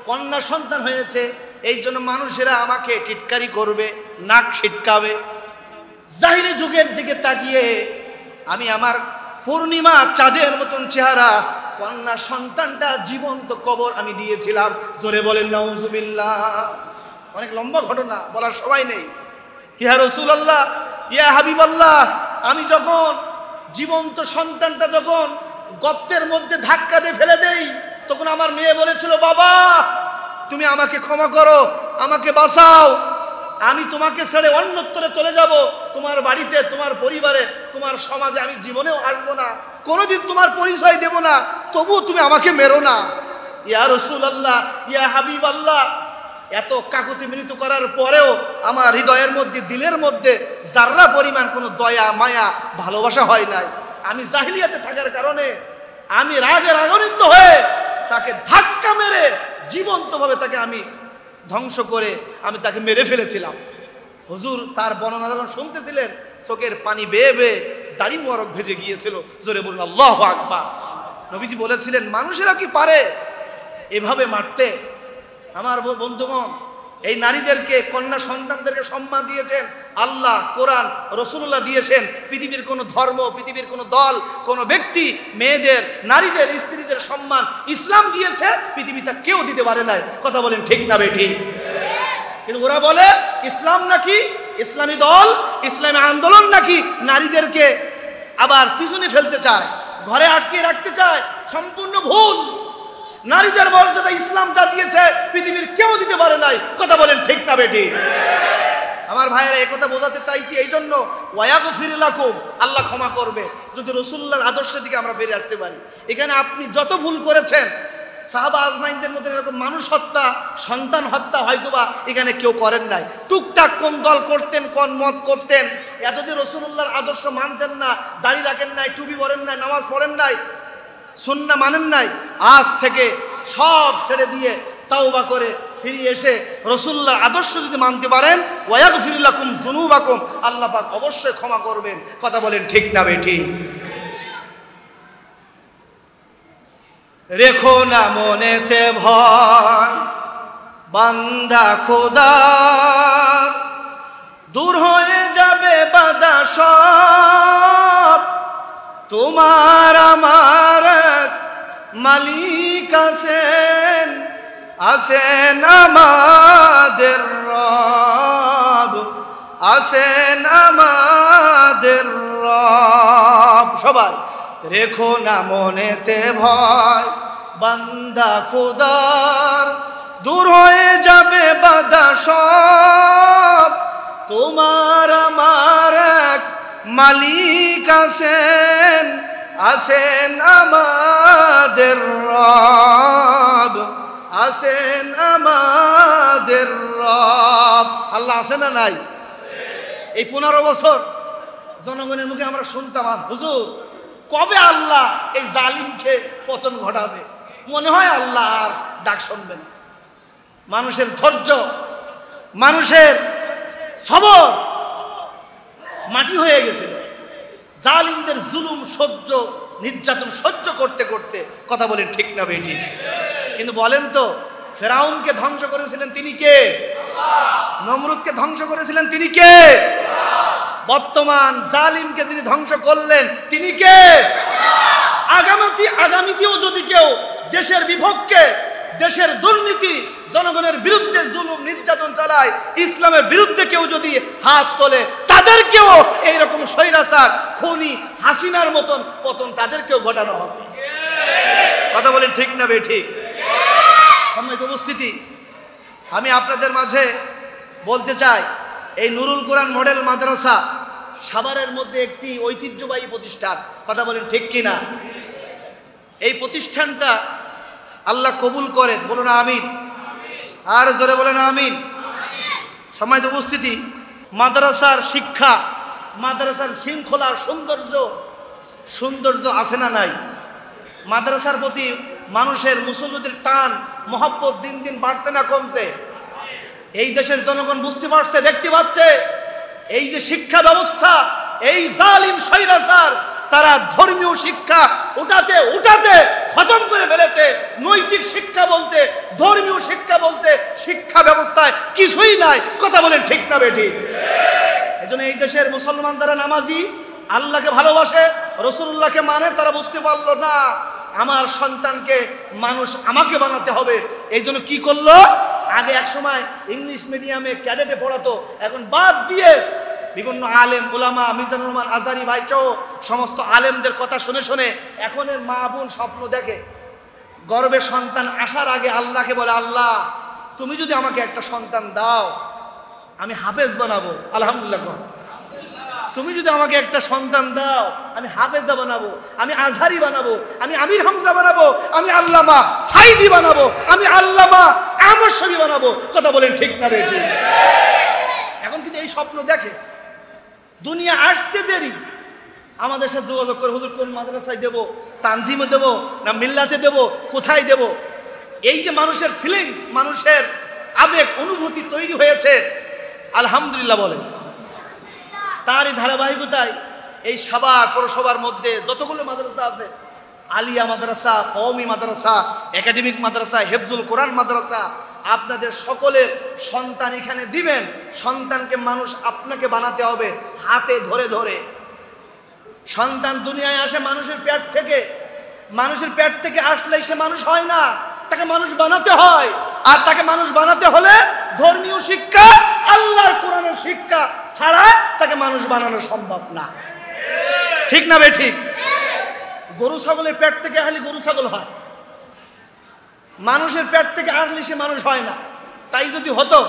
কন্যা সন্তান হয়েছে এই জন্য মানুষেরা আমাকে টিটকারি করবে, নাক ছিটকাবে। জাহিলি যুগের দিকে তাকিয়ে আমি আমার পূর্ণিমা চাঁদের মতন চেহারা কন্যা সন্তানটা জীবন্ত কবর আমি দিয়েছিলাম। জোরে বলেন নাউজুবিল্লাহ। অনেক লম্বা ঘটনা, বলার সময় নেই। ইয়া রাসূলুল্লাহ, ইয়া হাবিবাল্লাহ, আমি যখন জীবন্ত সন্তানটা যখন গর্তের মধ্যে ধাক্কা দিয়ে ফেলে দেই, তখন আমার মেয়ে বলেছিল, বাবা তুমি আমাকে ক্ষমা করো, আমাকে বাঁচাও, আমি তোমাকে ছেড়ে অন্যত্রে চলে যাব, তোমার বাড়িতে, তোমার পরিবারে, তোমার সমাজে আমি জীবনেও আসবো না, কোনোদিন তোমার পরিচয় দেব না, তবুও তুমি আমাকে মেরো না। ইয়া রাসূলুল্লাহ, ইয়া হাবিবাল্লাহ, এত কাকুতি মিনতি করার পরেও আমার হৃদয়ের মধ্যে, দিলের মধ্যে যার্রা পরিমাণ কোনো দয়া, মায়া, ভালোবাসা হয় নাই। আমি জাহিলিয়াতে থাকার কারণে আমি রাগে রাগান্বিত হয়ে তাকে ধাক্কা মেরে জীবন্তভাবে তাকে আমি ধ্বংস করে আমি তাকে মেরে ফেলেছিলাম। হুজুর তার বর্ণনা যখন শুনতেছিলেন, চোখের পানি বেয়ে বেয়ে দাড়ি মোবারক ভেজে গিয়েছিল। জোরে বলুন আল্লাহু আকবার। নবীজি বলেছিলেন, মানুষেরা কি পারে এভাবে মারতে? আমার বন্ধুগণ, এই নারীদেরকে, কন্যা সন্তানদেরকে সম্মান দিয়েছেন আল্লাহ, কোরআন, রাসূলুল্লাহ দিয়েছেন। পৃথিবীর কোনো ধর্ম, পৃথিবীর কোনো দল, কোনো ব্যক্তি মেয়েদের, নারীদের, স্ত্রীদের সম্মান ইসলাম দিয়েছে, পৃথিবীতে কেউ দিতে পারে নাই। কথা বলেন ঠিক না বেঠিক? কিন্তু ওরা বলে ইসলাম নাকি, ইসলামী দল, ইসলামী আন্দোলন নাকি নারীদেরকে আবার পিছনে ফেলতে চায়, ঘরে আটকে রাখতে চায়। সম্পূর্ণ ভুল। নারীদের মর্যাদা ইসলাম যা দিয়েছে পৃথিবীর কেউ দিতে পারে নাই। কথা বলেন ঠিক না বেঠিক? আমার ভাইয়েরা, এই কথা বোঝাতে চাইছি এই জন্য, ওয়াগফির লাকুম, আল্লাহ ক্ষমা করবে যদি রাসূলুল্লাহর আদর্শের দিকে আমরা ফিরে আসতে পারি। এখানে আপনি যত ভুল করেছেন, সাহাবা আজমাইনদের মধ্যে এরকম মানুষ হত্যা, সন্তান হত্যা হয়তোবা এখানে কেউ করেন নাই। টুকটাক কোন দল করতেন, কোন মত করতেন, এতদিন রাসূলুল্লাহর আদর্শ মানতেন না, দাড়ি রাখেন নাই, টুপি পরেন নাই, নামাজ পড়েন নাই, সুন্নাহ মানেন নাই। আজ থেকে সব ছেড়ে দিয়ে তাওবা করে ফিরে এসে রাসূলুল্লাহর আদর্শ যদি মানতে পারেন, ওয়াগফির লাকুম যুনুবাকুম, আল্লাহ পাক অবশ্যই ক্ষমা করবেন। কথা বলেন ঠিক না বেঠিক? রেখো না মনেতে ভয় বান্দা খোদার, দূর হয়ে যাবে বাধা সব, তোমার আমার মালিক আছেন, আছেন আমাদের রব, আছেন আমাদের রব। সবাই রেখো না মনেতে ভয় বান্দা খোদার, দূর হয়ে যাবে বাধা সব, তোমার আমার এক মালিক আছেন, আছেন আমাদের রব, আছেন আমাদের রব। আল্লাহ আছে না নাই? এই 15 বছর জনগণের মুখে আমরা শুনতাম, হুজুর কবে আল্লাহ এই জালিমকে পতন ঘটাবে? মনে হয় আল্লাহ আর ডাক শুনবে না। মানুষের ধৈর্য, মানুষের সবর মাটি হয়ে গেছে। জালিমদের জুলুম সহ্য, নির্যাতন সহ্য করতে করতে। কথা বলেন ঠিক না বেঠিক? কিন্তু বলেন তো, ফেরাউনকে ধ্বংস করেছিলেন তিনি কে? নমরুদকে ধ্বংস করেছিলেন তিনি কে? বর্তমান জালিমকে যিনি ধ্বংস করলেন তিনি কে? আগামীতেও যদি কেউ দেশের বিপক্ষে, দেশের দুর্নীতি, জনগণের বিরুদ্ধে জুলুম নির্যাতন চালায়, ইসলামের বিরুদ্ধে কেউ যদি হাত তোলে, তাদেরকেও এইরকম স্বৈরাচার, খুনি হাসিনার মতন পতন তাদেরকেও ঘটানো হবে। কথা বলেন ঠিক না বেঠিক? সম্মানিত উপস্থিতি, আমি আপনাদের মাঝে বলতে চাই, এই নুরুল কোরআন মডেল মাদ্রাসা সাভারের মধ্যে একটি ঐতিহ্যবাহী প্রতিষ্ঠান। কথা বলেন ঠিক কিনা? এই প্রতিষ্ঠানটা আল্লাহ কবুল করেন, বলুন আমিন। আর জোরে বলেন আমিন। সম্মানিত উপস্থিতি, মাদ্রাসার শিক্ষা, মাদ্রাসার শৃঙ্খলা, সৌন্দর্য আছে না নাই? মাদ্রাসার প্রতি মানুষের মুসল্লিদের টান মহব্বত দিন দিন বাড়ছে না কমছে? এই দেশের জনগণ বুঝতে পারছে, দেখতে পাচ্ছে এই যে শিক্ষা ব্যবস্থা, এই জালিম স্বৈরাচার তারা ধর্মীয় শিক্ষা উঠাতে উঠাতে খতম করে ফেলেছে। নৈতিক শিক্ষা বলতে, ধর্মীয় শিক্ষা বলতে শিক্ষা ব্যবস্থায় কিছুই নাই। কথা বলেন ঠিক না বেঠিক? এজন্য এই দেশের মুসলমান যারা নামাজি, আল্লাহকে ভালোবাসে, রাসূলুল্লাহকে মানে, তারা বুঝতে পারলো না আমার সন্তানকে মানুষ আমাকে বানাতে হবে। এই জন্য কি করলো, আগে এক সময় ইংলিশ মিডিয়ামে ক্যাডেটে পড়াতো, এখন বাদ দিয়ে বিভিন্ন আলেম ওলামা মিজানুর রহমান আজারি ভাইসহ সমস্ত আলেমদের কথা শুনে শুনে এখনের মা বোন স্বপ্ন দেখে, গর্বে সন্তান আসার আগে আল্লাহকে বলে, আল্লাহ তুমি যদি আমাকে একটা সন্তান দাও আমি হাফেজ বানাবো। আলহামদুলিল্লাহ। তুমি যদি আমাকে একটা সন্তান দাও আমি হাফেজা বানাবো, আমি আজহারি বানাবো, আমি আমির হামজা বানাবো, আমি আল্লামা সাইদি বানাবো, আমি আল্লামা আহমদ শফি বানাবো। কথা বলেন ঠিক না বেঠি? এখন কিন্তু এই স্বপ্ন দেখে, দুনিয়া আসতে দেরি, আমাদের সাথে যোগাযোগ করে, হুজুর কোন মাদ্রাসায় দেবো, তানজিমে দেবো না মিল্লাতে দেবো, কোথায় দেবো? এই যে মানুষের ফিলিংস, মানুষের আবেগ অনুভূতি তৈরি হয়েছে, আলহামদুলিল্লাহ বলেন। তারই ধারাবাহিকতায় এই সবার পৌরসভার মধ্যে যতগুলো মাদ্রাসা আছে, আলিয়া মাদ্রাসা, কওমি মাদ্রাসা, একাডেমিক মাদ্রাসা, হেফজুল কোরআন মাদ্রাসা, আপনাদের সকলের সন্তান এখানে দিবেন। সন্তানকে মানুষ আপনাকে বানাতে হবে হাতে ধরে ধরে। সন্তান দুনিয়ায় আসে মানুষের পেট থেকে, মানুষের পেট থেকে আসলেই সে মানুষ হয় না, তাকে মানুষ বানাতে হয়। আর তাকে মানুষ বানাতে হলে ধর্মীয় শিক্ষা, আল্লাহর কোরআনের শিক্ষা ছাড়া তাকে মানুষ বানানো সম্ভব না। ঠিক না বেঠিক? গরু ছাগলের পেট থেকে আসলে গরু ছাগল হয়, মানুষের পেট থেকে আসলে সে মানুষ হয় না। তাই যদি হতো,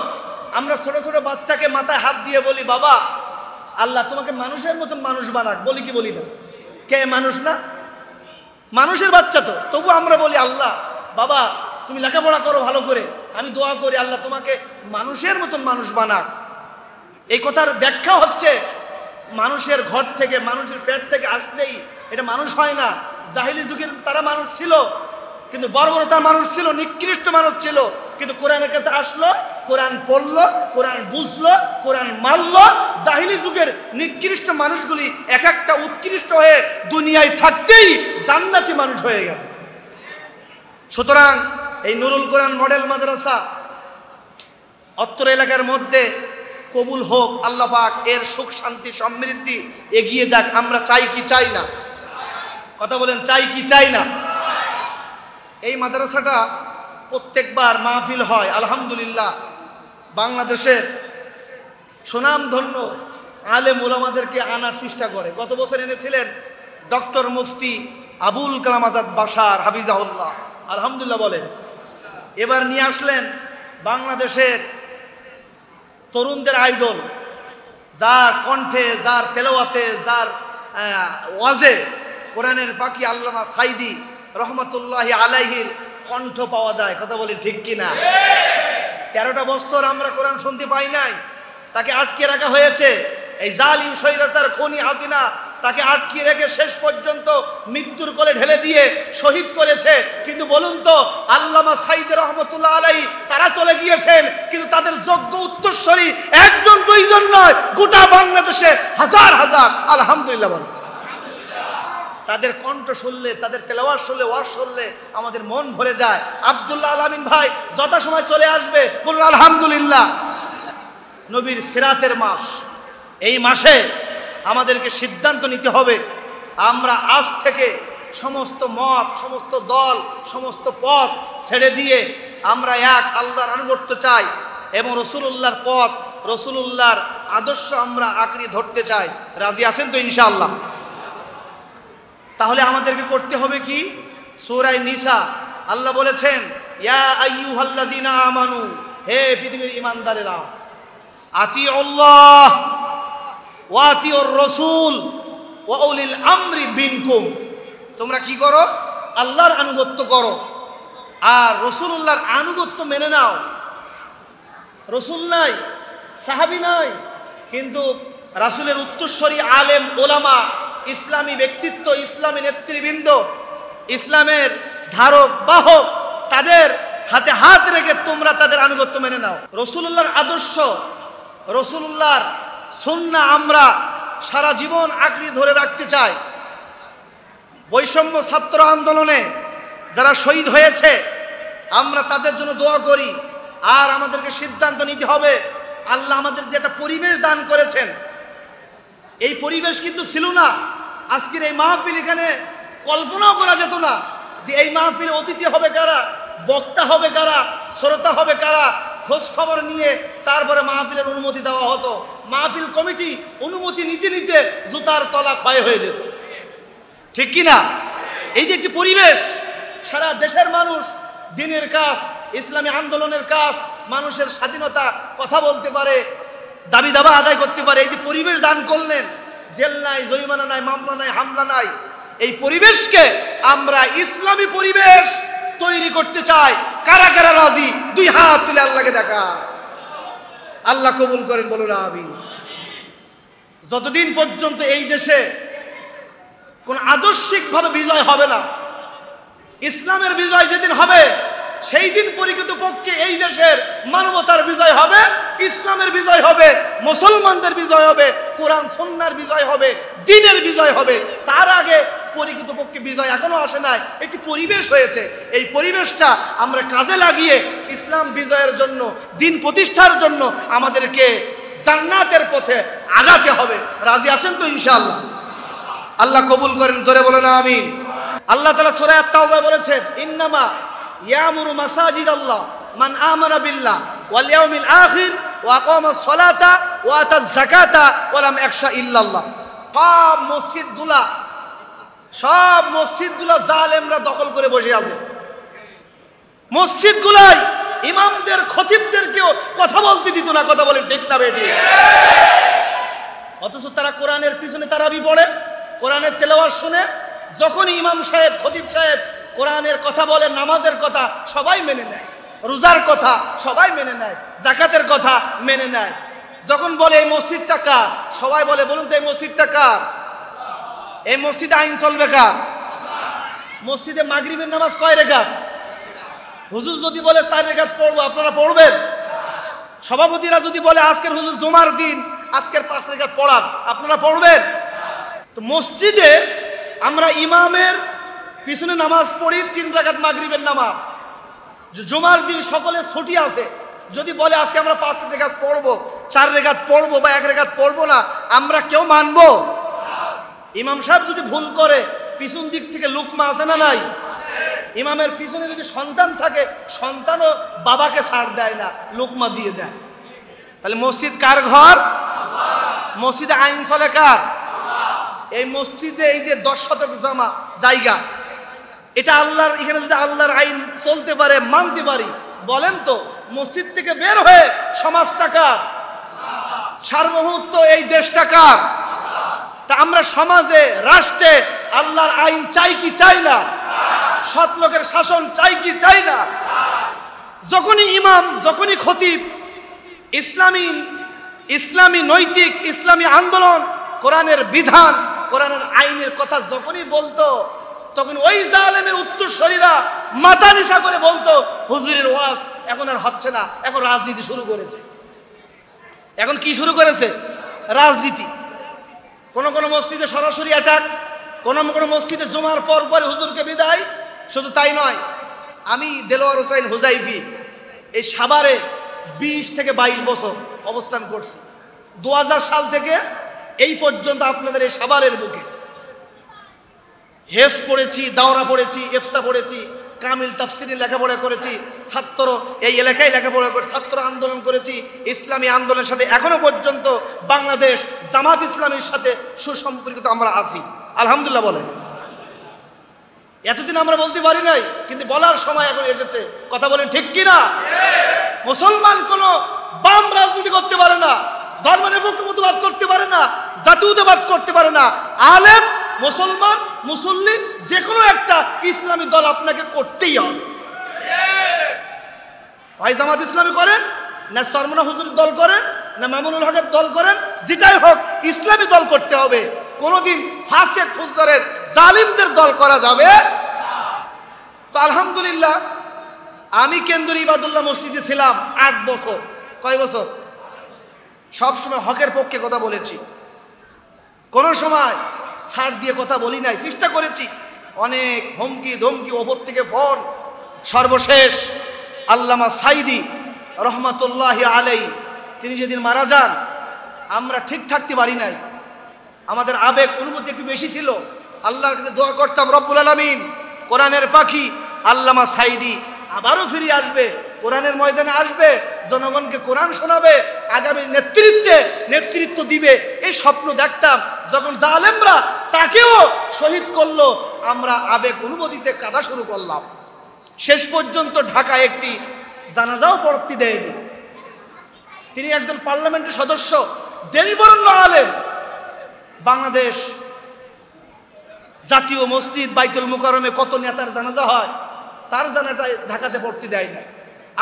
আমরা ছোট ছোট বাচ্চাকে মাথায় হাত দিয়ে বলি, বাবা আল্লাহ তোমাকে মানুষের মতন মানুষ বানাক, বলি কি বলি না? কে মানুষ না? মানুষের বাচ্চা তো, তবু আমরা বলি আল্লাহ বাবা তুমি লেখাপড়া করো ভালো করে, আমি দোয়া করি আল্লাহ তোমাকে মানুষের মতন মানুষ বানাক। এই কথার ব্যাখ্যা হচ্ছে মানুষের ঘর থেকে, মানুষের পেট থেকে আসলেই এটা মানুষ হয় না। জাহিলি যুগের তারা মানুষ ছিল, কিন্তু বর্বরতার মানুষ ছিল, নিকৃষ্ট মানুষ ছিল, কিন্তু কোরআনের কাছে আসলো, কোরআন পড়লো, কোরআন বুঝলো, কোরআন মানলো। জাহিলি যুগের নিকৃষ্ট মানুষগুলি এক একটা উৎকৃষ্ট হয়ে দুনিয়ায় থাকতেই জান্নাতি মানুষ হয়ে গেল। সুতরাং এই নুরুল কোরআন মডেল মাদ্রাসা অত্র এলাকার মধ্যে কবুল হোক, আল্লাহ পাক এর সুখ শান্তি সমৃদ্ধি এগিয়ে যাক। আমরা চাই কি চাই না? কথা বলেন, চাই কি চাই না? এই মাদ্রাসাটা প্রত্যেকবার মাহফিল হয়, আলহামদুলিল্লাহ বাংলাদেশের সুনামধন্য আলেম ওলামাদেরকে আনার চেষ্টা করে। গত বছর এনেছিলেন ডক্টর মুফতি আবুল কালাম আজাদ বাশার হাফিজাহুল্লাহ, আলহামদুলিল্লাহ বলেন। এবার নিয়ে আসলেন বাংলাদেশের তরুণদের আইডল, যার কণ্ঠে, যার তেলাওয়াতে, যার ওয়াজে কোরআনের পাখি আল্লামা সাইদি রহমতুল্লাহি আলাইহির কণ্ঠ পাওয়া যায়। কথা বলি ঠিক কিনা? 13টা বছর আমরা কোরআন শুনতে পাই নাই, তাকে আটকে রাখা হয়েছে। এই জালিম স্বৈরাচার খনি হাসিনা তাকে আটকে রেখে শেষ পর্যন্ত মৃত্যুর কোলে ঢেলে দিয়ে শহীদ করেছে। কিন্তু বলুন তো, আল্লামা সাইদি রহমতুল্লাহ আলাইহি তারা চলে গিয়েছেন, কিন্তু তাদের যোগ্য উত্তরসূরি একজন দুইজন নয়, গোটা বাংলাদেশে হাজার হাজার। আলহামদুলিল্লাহ বলেন। তাদের কণ্ঠ শুনলে, তাদের তেলাওয়াত শুনলে, ওয়াজ শুনলে আমাদের মন ভরে যায়। আব্দুল্লাহ আলামিন ভাই যথাসময় চলে আসবে, বলুন আলহামদুলিল্লাহ। নবীর সিরাতের মাস, এই মাসে আমাদেরকে সিদ্ধান্ত নিতে হবে, আমরা আজ থেকে সমস্ত মত, সমস্ত দল, সমস্ত পথ ছেড়ে দিয়ে আমরা এক আল্লাহর আনুগত্য চাই এবং রাসূলুল্লাহর পথ, রাসূলুল্লাহর আদর্শ আমরা আঁকড়ে ধরতে চাই। রাজি আছেন তো ইনশাআল্লাহ? তাহলে আমাদেরকে করতে হবে কি? সূরা নিসা আল্লাহ বলেছেন, ইয়া আইয়ুহাল্লাযীনা আমানু, হে পৃথিবীর ঈমানদারেরা, আতিউল্লাহ ওয়া আতিউর রাসূল ওয়া উলিল আমরি মিনকুম, তোমরা কি করো? আল্লাহর আনুগত্য করো আর রাসূলুল্লাহর আনুগত্য মেনে নাও। রাসূল নাই, সাহাবী নাই, কিন্তু রাসূলের উত্তরসূরি আলেম ওলামা, ইসলামী ব্যক্তিত্ব, ইসলামী নেতৃবৃন্দ, ইসলামের ধারক বাহক, তাদের হাতে হাত রেখে তোমরা তাদের আনুগত্য মেনে নাও। রাসূলুল্লাহর আদর্শ, রাসূলুল্লাহর সুন্নাহ আমরা সারা জীবন আঁকড়ে ধরে রাখতে চাই। বৈষম্য ছাত্র আন্দোলনে যারা শহীদ হয়েছে আমরা তাদের জন্য দোয়া করি। আর আমাদেরকে সিদ্ধান্ত নিতে হবে, আল্লাহ আমাদের যে একটা পরিবেশ দান করেছেন, এই পরিবেশ কিন্তু ছিল না আজকের এই মাহফিল। এখানে কল্পনাও করা যেত না যে এই মাহফিলে অতিথি হবে কারা, বক্তা হবে কারা, শ্রোতা হবে কারা। খোঁজ খবর নিয়ে তারপরে মাহফিলের অনুমতি দেওয়া হতো। মাহফিল কমিটি অনুমতি নিতে নিতে জুতার তলা ক্ষয় হয়ে যেত, ঠিক কি না? এই যে একটি পরিবেশ, সারা দেশের মানুষ দিনের কাজ, ইসলামী আন্দোলনের কাজ, মানুষের স্বাধীনতা, কথা বলতে পারে, দাবি দাবা আদায় করতে পারে, এই যে পরিবেশ দান করলেন, জেল নাই, জরিমানা নাই, মামলা নাই, হামলা নাই, এই পরিবেশকে আমরা ইসলামী পরিবেশ তৈরি করতে চাই। কারা কারা রাজি? দুই হাত তুলে আল্লাহকে দেখা। আল্লাহ কবুল করেন, বলুন আমিন। যতদিন পর্যন্ত এই দেশে কোন আদর্শিকভাবে বিজয় হবে না, ইসলামের বিজয় যেদিন হবে সেই দিন প্রকৃতপক্ষে এই দেশের মানবতার বিজয় হবে, ইসলামের বিজয় হবে, মুসলমানদের বিজয় হবে, কোরআন সুন্নাহর বিজয় হবে, দ্বীনের বিজয় হবে। তার আগে প্রকৃতপক্ষে বিজয় এখনো আসে নাই, একটি পরিবেশ হয়েছে। এই পরিবেশটা আমরা কাজে লাগিয়ে ইসলাম বিজয়ের জন্য, দ্বীন প্রতিষ্ঠার জন্য আমাদেরকে জান্নাতের পথে আগাতে হবে। রাজি আছেন তো ইনশাআল্লাহ? আল্লাহ কবুল করেন, জোরে বলেন আমিন। আল্লাহ তাআলা সূরা আত-তাওবা বলেছেন, ইন্নামা ইয়ামুরু মাসাজিদাল্লাহ মান আমানা বিল্লাহ ওয়াল ইয়াউমিল আখির ওয়া আকামাস সালাতা ওয়া আতাজ যাকাতা ওয়া লাম ইয়াখশা ইল্লাল্লাহ। সব মসজিদগুলা জালেমরা দখল করে বসে আছে। মসজিদগুলাই ইমামদের, খতিবদেরকেও কথা বলতে দিত না। কথা বলেন ঠিক না বেটি? অথচ তারা কোরআনের পিছনে তারাবি পড়ে, কোরআনের তেলাওয়াত শুনে। যখনই ইমাম সাহেব, খতিব সাহেব কোরআনের কথা বলে, নামাজের কথা সবাই মেনে নেয়, রোজার কথা সবাই মেনে নেয়, যাকাতের কথা মেনে নেয়। যখন বলে এই মসজিদটা কার, সবাই বলে বলুন তো এই মসজিদটা কার? এই মসজিদে আইন চলবে কার? মসজিদে মাগরিবের নামাজ কয় রাকাত? হুজুর যদি বলে 4 রাকাত পড়বো, আপনারা পড়বেন? সভাপতিরা যদি বলে আজকের হুজুর জুমার দিন, আজকের 5 রাকাত পড়ান, আপনারা পড়বেন? তো মসজিদে আমরা ইমামের পিছনে নামাজ পড়ি 3 রাকাত মাগরিবের নামাজ। জুমার দিন সকলের ছুটি আছে, যদি বলে আজকে আমরা 5 রাকাত পড়বো, 4 রাকাত পড়বো বা 1 রাকাত পড়বো না, আমরা কেউ মানবো? ইমাম সাহেব যদি ভুল করে, পিছন দিক থেকে লুকমা আছে না নাই? ইমামের পিছনে যদি সন্তান থাকে, সন্তানও বাবাকে ছাড় দেয় না, লুকমা দিয়ে দেয়। তাহলে মসজিদ কার ঘর? মসজিদে আইন চলে কার? এই মসজিদে এই যে 10 শতক জমা জায়গা, এটা আল্লাহর, এখানে যদি আল্লাহর আইন চলতে পারে, মানতে পারি, বলেন তো মসজিদ থেকে বের হয়ে সমাজটা কার? সার্বভৌমত্ব এই দেশটা কার? তা আমরা সমাজে, রাষ্ট্রে আল্লাহর আইন চাই কি চাই না? সৎ লোকের শাসন চাই কি চাই না? যখনই ইমাম, যখনই খতিব ইসলামী নৈতিক, ইসলামী আন্দোলন, কোরআনের বিধান, কোরআনের আইনের কথা যখনই বলতো, তখন ওই জালেমের উত্তরসূরিরা মাথা নিচা করে বলতো, হুজুরের ওয়াজ এখন আর হচ্ছে না, এখন রাজনীতি শুরু করেছে। এখন কি শুরু করেছে? রাজনীতি। কোন কোন মসজিদে সরাসরি অ্যাটাক, কোন কোন মসজিদে জুমার পর পরে হুজুরকে বিদায়। শুধু তাই নয়, আমি দেলোয়ার হোসেন হুজাইফি এই সাভারে 20 থেকে 22 বছর অবস্থান করছি। 2000 সাল থেকে এই পর্যন্ত আপনাদের এই সাভারের বুকে হেফজ পড়েছি, দাওরা পড়েছি, ইফতা পড়েছি, কামিল তাফসিরে লেখাপড়া করেছি, ছাত্র এই এলাকায় লেখাপড়া করে ছাত্র আন্দোলন করেছি, ইসলামী আন্দোলনের সাথে এখনো পর্যন্ত বাংলাদেশ জামাত ইসলামীর সাথে সুসম্পর্কিত আমরা আছি, আলহামদুলিল্লাহ। বলেন, এতদিন আমরা বলতে পারি নাই, কিন্তু বলার সময় এখন এসেছে। কথা বলেন ঠিক কিনা? মুসলমান কোনো বাম রাজনীতি করতে পারে না, ধর্মনিরপেক্ষতাবাদ করতে পারে না, জাতীয়তাবাদ করতে পারে না। আলেম, মুসলমান, মুসল্লি, যে কোনো একটা ইসলামী দল আপনাকে করতেই হবে। ভাই জামাত ইসলামী করেন না, সরমনা হুজুরের দল করেন না, মামুনুল হকের দল করেন, যেটাই হোক ইসলামী দল করতে হবে। কোনোদিন ফাসেক ফুজদারের জালিমদের দল করা যাবে। তো আলহামদুলিল্লাহ আমি কেন্দ্রীয় ইবাদুল্লাহ মসজিদে ছিলাম 8 বছর। কয় বছর? সবসময় হকের পক্ষে কথা বলেছি, কোনো সময় ছাড় দিয়ে কথা বলি নাই, চেষ্টা করেছি। অনেক হুমকি ধমকি, ওপর থেকে ফোন। সর্বশেষ আল্লামা সাইদি রহমাতুল্লাহি আলাইহি তিনি যেদিন মারা যান, আমরা ঠিক থাকতে পারি নাই, আমাদের আবেগ অনুভূতি একটু বেশি ছিল। আল্লাহর কাছে দোয়া করতাম, রব্বুল আলামিন কোরআনের পাখি আল্লামা সাইদি আবারও ফিরে আসবে, কোরআনের ময়দানে আসবে, জনগণকে কোরআন শোনাবে, আগামী নেতৃত্ব দিবে, এই স্বপ্ন দেখতাম। যখন জালেমরা তাকেও শহীদ করলো, আমরা আবেগ অনুভূতিতে কাঁদা শুরু করলাম। শেষ পর্যন্ত ঢাকায় একটি জানাজাও পড়তে দেয়নি। তিনি একজন পার্লামেন্টের সদস্য, দেশবরেণ্য আলেম। বাংলাদেশ জাতীয় মসজিদ বাইতুল মুকাররমে কত নেতার জানাজা হয়, তার জানাটা ঢাকাতে পড়তে দেয় না।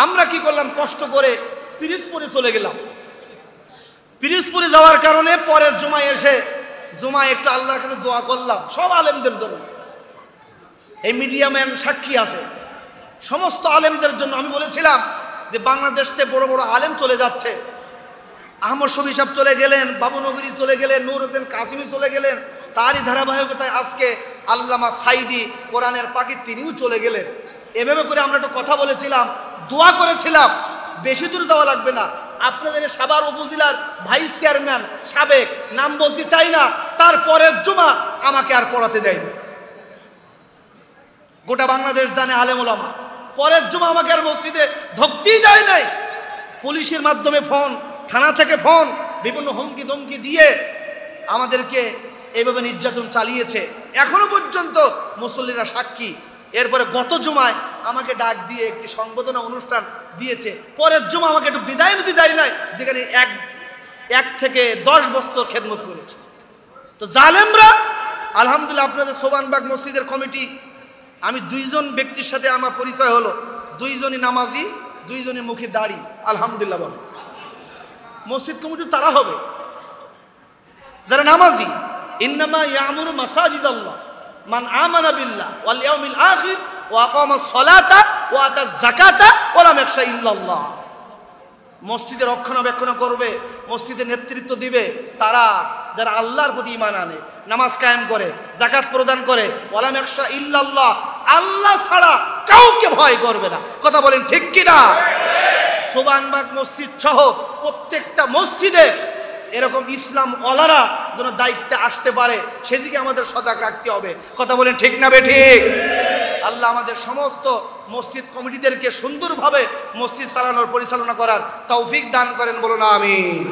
আমরা কি করলাম, কষ্ট করে পিরিজপুরে চলে গেলাম। পিরিজপুরে যাওয়ার কারণে পরের জুমায় এসে জুমায় একটু আল্লাহর কাছে দোয়া করলাম সব আলেমদের জন্য। এই মিডিয়া ম্যান সাক্ষী আছে, সমস্ত আলেমদের জন্য। আমি বলেছিলাম যে বাংলাদেশে বড় বড় আলেম চলে যাচ্ছে, আহমদ শফি সাহেব চলে গেলেন, বাবুনগরী চলে গেলেন, নূর হোসেন কাসিমি চলে গেলেন, তারই ধারাবাহিকতায় আজকে আল্লামা সাইদি কোরআনের পাখি তিনিও চলে গেলেন। এভাবে করে আমরা একটু কথা বলেছিলাম, দোয়া করেছিলাম। বেশি দূর যাওয়া লাগবে না, আপনাদের সাভার উপজেলার ভাইস চেয়ারম্যান সাবেক, নাম বলতে চাই না, তার পরের জুমা আমাকে আর পড়াতে দেয়নি। গোটা বাংলাদেশ জানে আলেম ওলামা, পরের জুমা আমাকে আর মসজিদে ঢুকতেই দেয় নাই। পুলিশের মাধ্যমে ফোন, থানা থেকে ফোন, বিভিন্ন হুমকি ধমকি দিয়ে আমাদেরকে এইভাবে নির্যাতন চালিয়েছে। এখনো পর্যন্ত মুসল্লিরা সাক্ষী। এরপরে গত জুমায় আমাকে ডাক দিয়ে একটি সংবর্ধনা অনুষ্ঠান দিয়েছে, পরের জুমা আমাকে একটু বিদায় নিতে দেয় নাই, যেখানে এক থেকে 10 বছর খেদমত করেছে। তো জালেমরা আলহামদুলিল্লাহ আপনাদের সোবানবাগ মসজিদের কমিটি, আমি 2 জন ব্যক্তির সাথে আমার পরিচয় হলো, 2 জনই নামাজি, 2 জনের মুখে দাড়ি। আলহামদুলিল্লাহ বলে মসজিদ কমিটি তারা হবে যারা নামাজি। ইন্নামা ইয়ামুরু মাসাজিদাল্লাহ মান আমানা বিল্লাহ ওয়াল ইয়াউমিল আখির ওয়া আকামাস সালাতা ওয়া আতাজ যাকাতা ওয়া লাম ইয়াখশা ইল্লাল্লাহ। মসজিদের রক্ষণাবেক্ষণ করবে, মসজিদের নেতৃত্ব দিবে তারা যারা আল্লাহর প্রতি ঈমান আনে, নামাজ কায়েম করে, যাকাত প্রদান করে, ওয়া লাম ইয়াখশা ইল্লাল্লাহ, আল্লাহ ছাড়া কাউকে ভয় করবে না। কথা বলেন ঠিক কি না? সোবানবাগ মসজিদ সহ প্রত্যেকটা মসজিদে এরকম ইসলাম ওয়ালারা যেন দায়িত্বে আসতে পারে, সেদিকে আমাদের সজাগ রাখতে হবে। কথা বলেন ঠিক না বেঠিক? আল্লাহ আমাদের সমস্ত মসজিদ কমিটিদেরকে সুন্দরভাবে মসজিদ চালানোর পরিচালনা করার তৌফিক দান করেন, বলুন আমিন।